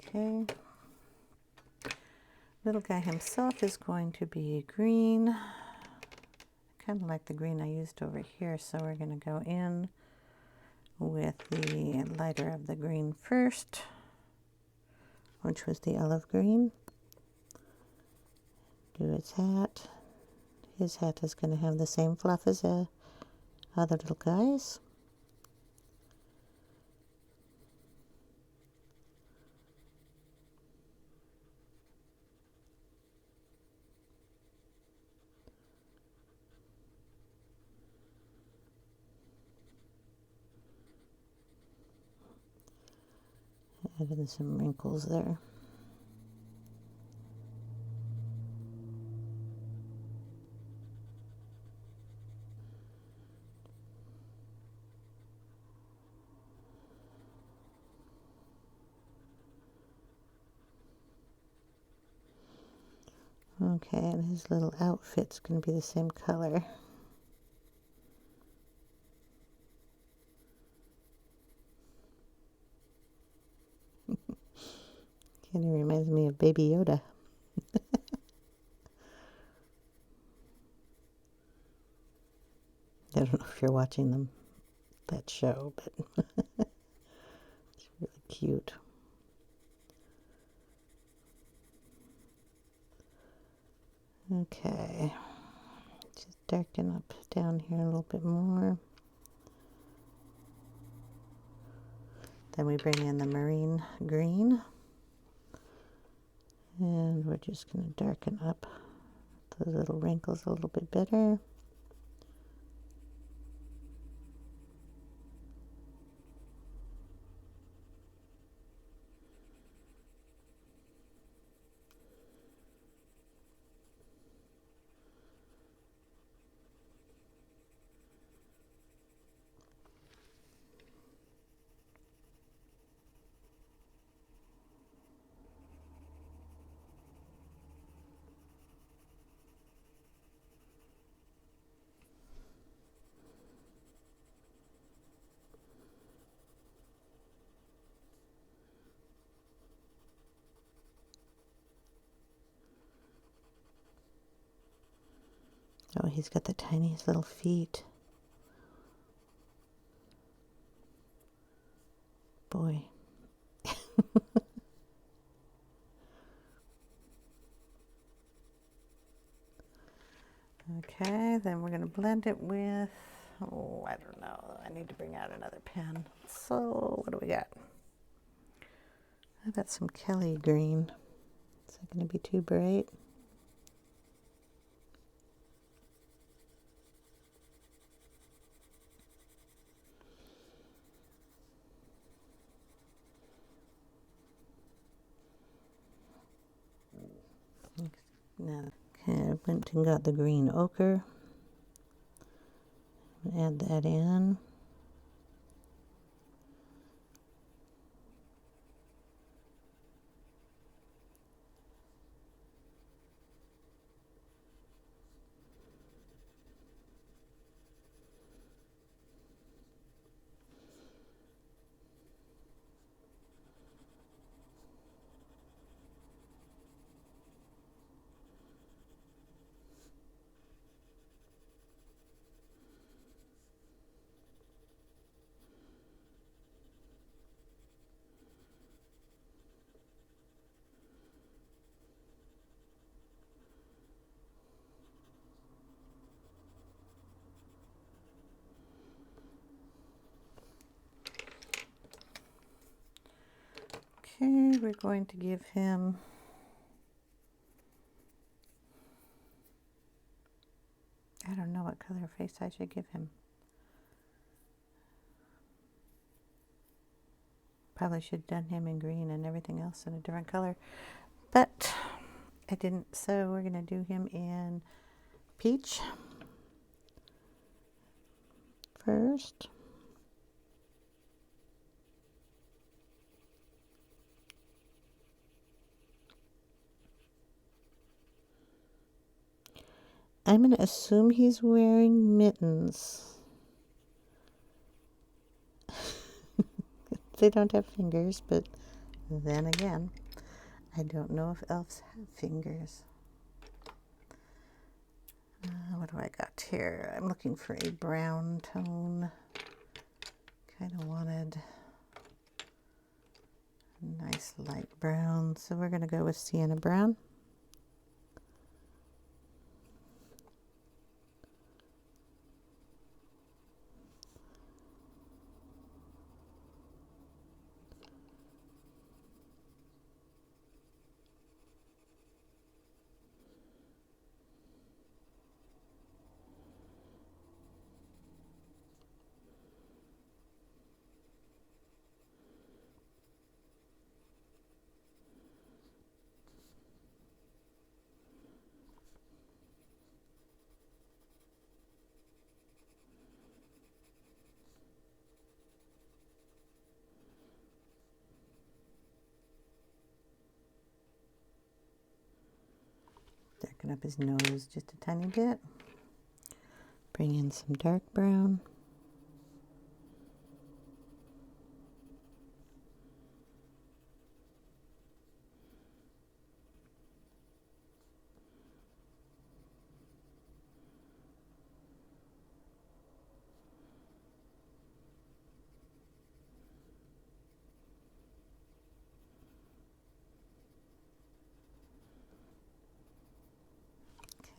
Okay. Little guy himself is going to be green. Kind of like the green I used over here, so we're going to go in with the lighter of the green first, which was the olive green. Do its hat. His hat is going to have the same fluff as the other little guys. Add in some wrinkles there. Okay, and his little outfit's going to be the same color. Kind of reminds me of Baby Yoda. I don't know if you're watching that show, but it's really cute. Okay, just darken up down here a little bit more. Then we bring in the marine green, and we're just going to darken up those little wrinkles a little bit better. Oh, he's got the tiniest little feet. Boy. Okay, then we're going to blend it with, oh, I don't know. I need to bring out another pen. So, what do we got? I've got some Kelly green. Is that going to be too bright? No. Okay, I went and got the green ochre. Add that in. think we're going to give him I don't know what color face I should give him. Probably should have done him in green and everything else in a different color, but I didn't, so we're going to do him in peach first. I'm going to assume he's wearing mittens. They don't have fingers, but then again, I don't know if elves have fingers. What do I got here? I'm looking for a brown tone. Kind of wanted a nice light brown, so we're going to go with Sienna Brown. Darken up his nose just a tiny bit. Bring in some dark brown.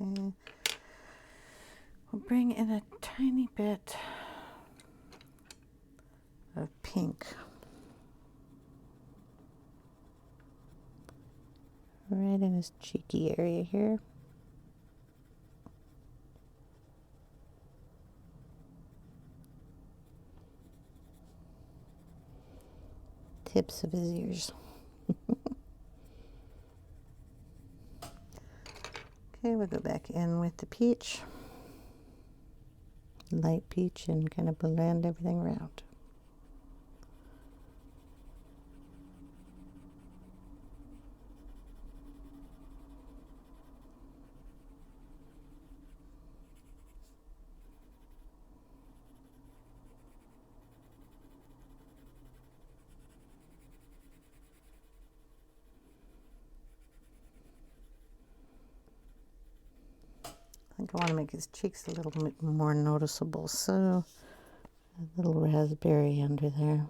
Okay. We'll bring in a tiny bit of pink. Right in his cheeky area here. Tips of his ears. Okay, we'll go back in with the peach. Light peach, and kind of blend everything around. I think I want to make his cheeks a little bit more noticeable, so a little raspberry under there.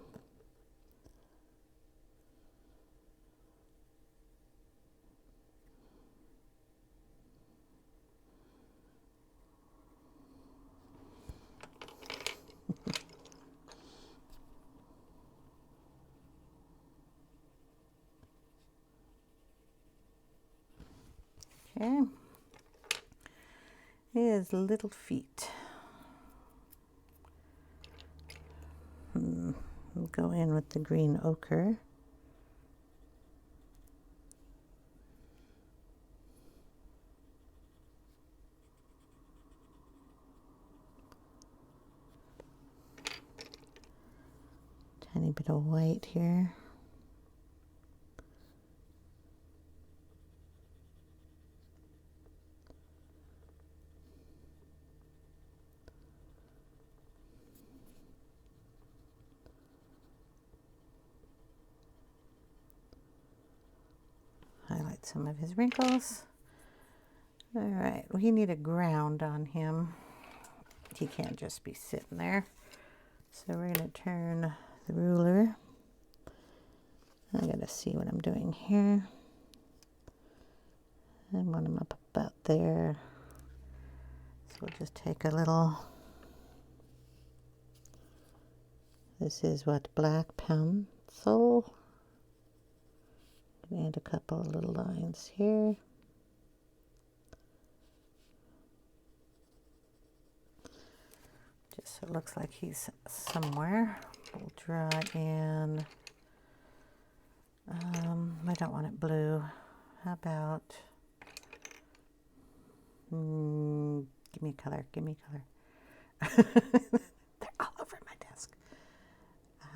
Okay. His little feet. We'll go in with the green ochre. Tiny bit of white here. Highlight some of his wrinkles. All right, we need a ground on him. He can't just be sitting there. So we're going to turn the ruler. I got to see what I'm doing here. I want him up about there. So we'll just take a little. This is what, black pencil. Gonna add a couple of little lines here. Just so it looks like he's somewhere. We'll draw it in. I don't want it blue. How about, give me a color, give me a color. They're all over my desk.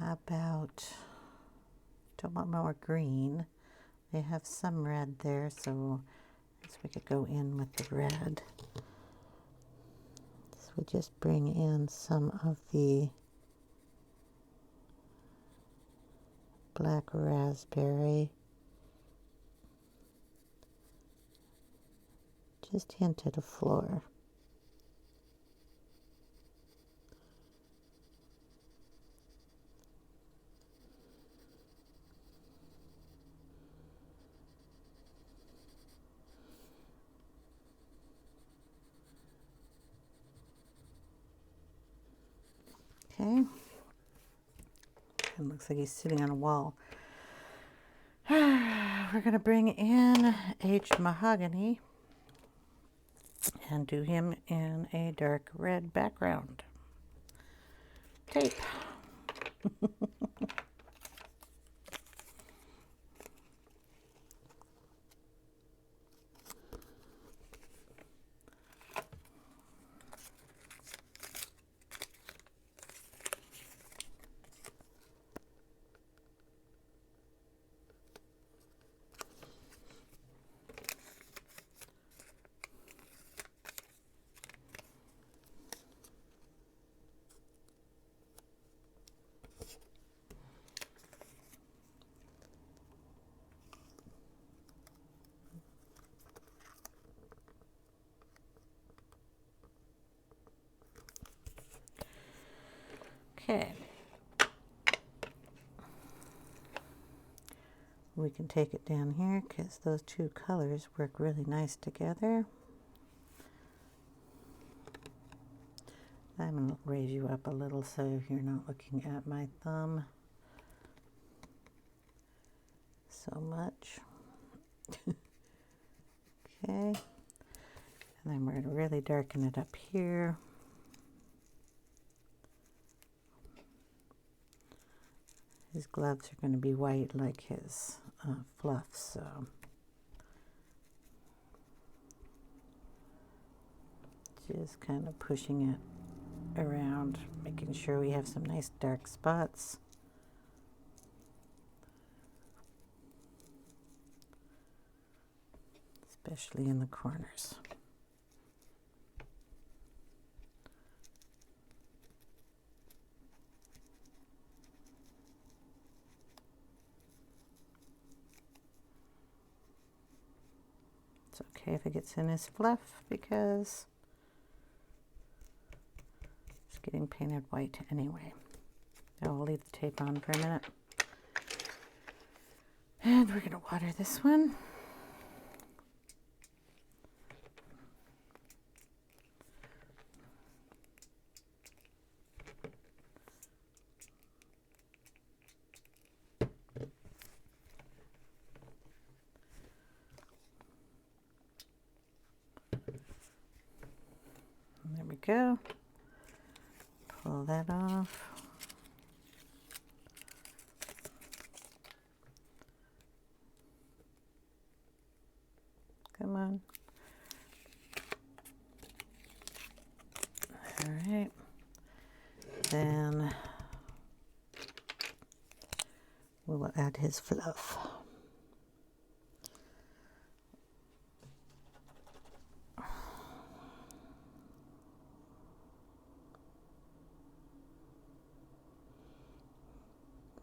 How about, don't want more green. They have some red there, so I guess we could go in with the red. So we just bring in some of the black raspberry. Just hinted a floor. Okay. It looks like he's sitting on a wall. We're going to bring in aged mahogany and do him in a dark red background. Tape. Okay. We can take it down here because those two colors work really nice together. I'm going to raise you up a little so you're not looking at my thumb so much. Okay. And then we're going to really darken it up here. His gloves are going to be white like his fluff, so just kind of pushing it around, making sure we have some nice dark spots. Especially in the corners. It's okay if it gets in his fluff because it's getting painted white anyway. Now we'll leave the tape on for a minute. And we're going to water this one. There we go. Pull that off. Come on. All right. Then we will add his fluff.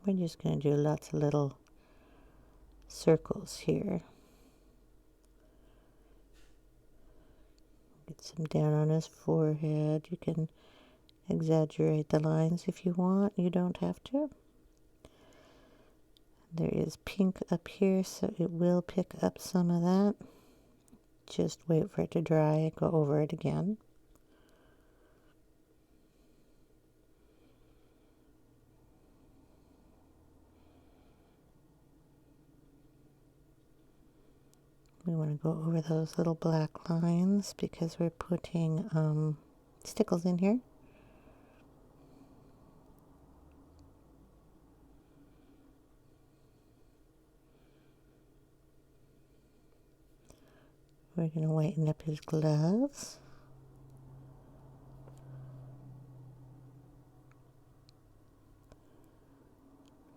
We're just going to do lots of little circles here. Get some down on his forehead. You can exaggerate the lines if you want. You don't have to. There is pink up here, so it will pick up some of that. Just wait for it to dry and go over it again. We want to go over those little black lines because we're putting stickles in here. We're going to whiten up his gloves.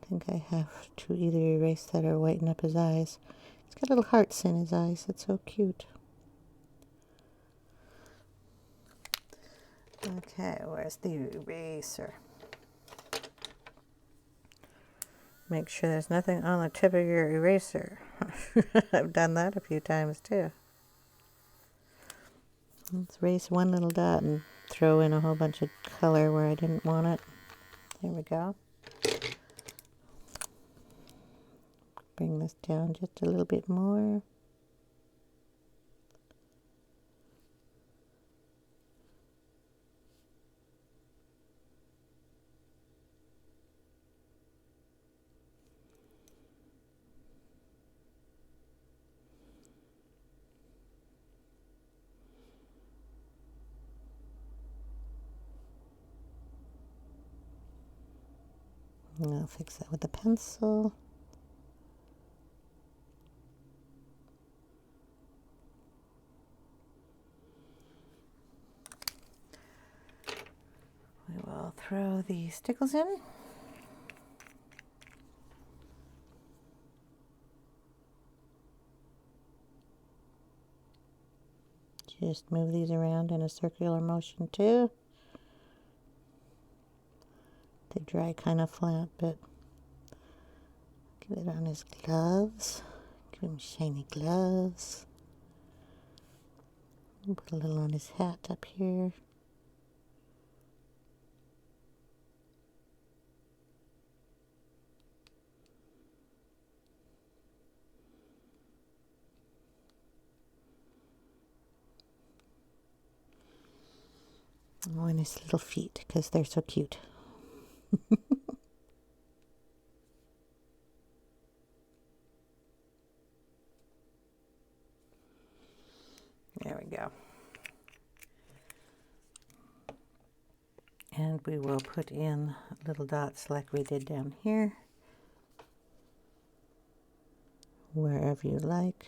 I think I have to either erase that or whiten up his eyes. He's got little hearts in his eyes. It's so cute. Okay, where's the eraser? Make sure there's nothing on the tip of your eraser. I've done that a few times too. Let's erase one little dot and throw in a whole bunch of color where I didn't want it. There we go. Bring this down just a little bit more. And I'll fix that with a pencil. We will throw the stickles in. Just move these around in a circular motion too. They dry kind of flat, but give it on his gloves. Give him shiny gloves. Put a little on his hat up here. Oh, and his little feet, because they're so cute. There we go. And we will put in little dots like we did down here, wherever you like.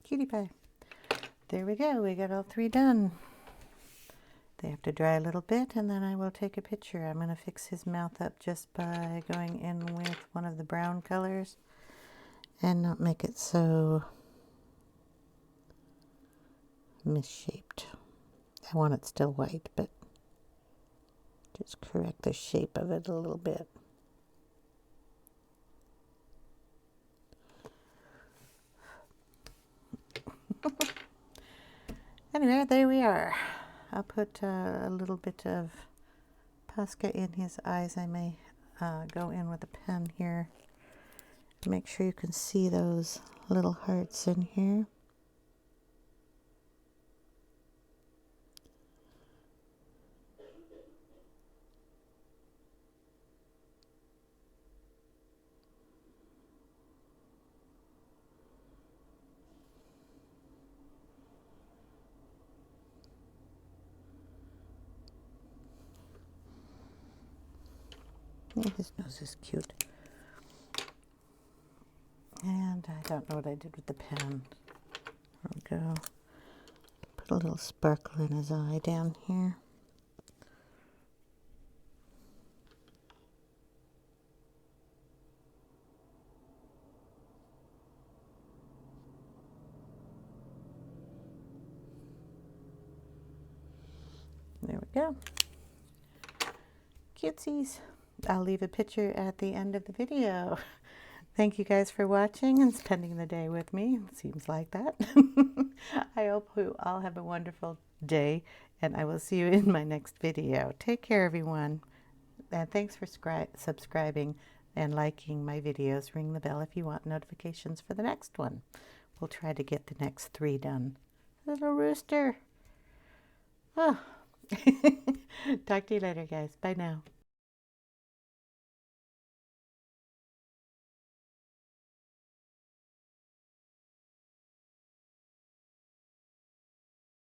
Cutie pie. There we go. We got all three done. They have to dry a little bit, and then I will take a picture. I'm going to fix his mouth up just by going in with one of the brown colors and not make it so misshaped. I want it still white, but just correct the shape of it a little bit. Anyway, there we are. I'll put a little bit of Posca in his eyes. I may go in with a pen here. Make sure you can see those little hearts in here. His nose is cute. And I don't know what I did with the pen. I'll go put a little sparkle in his eye down here. There we go. Cutesies. I'll leave a picture at the end of the video. Thank you guys for watching and spending the day with me. It seems like that. I hope you all have a wonderful day, and I will see you in my next video. Take care, everyone. And thanks for subscribing and liking my videos. Ring the bell if you want notifications for the next one. We'll try to get the next 3 done. Little rooster. Oh. Talk to you later, guys. Bye now.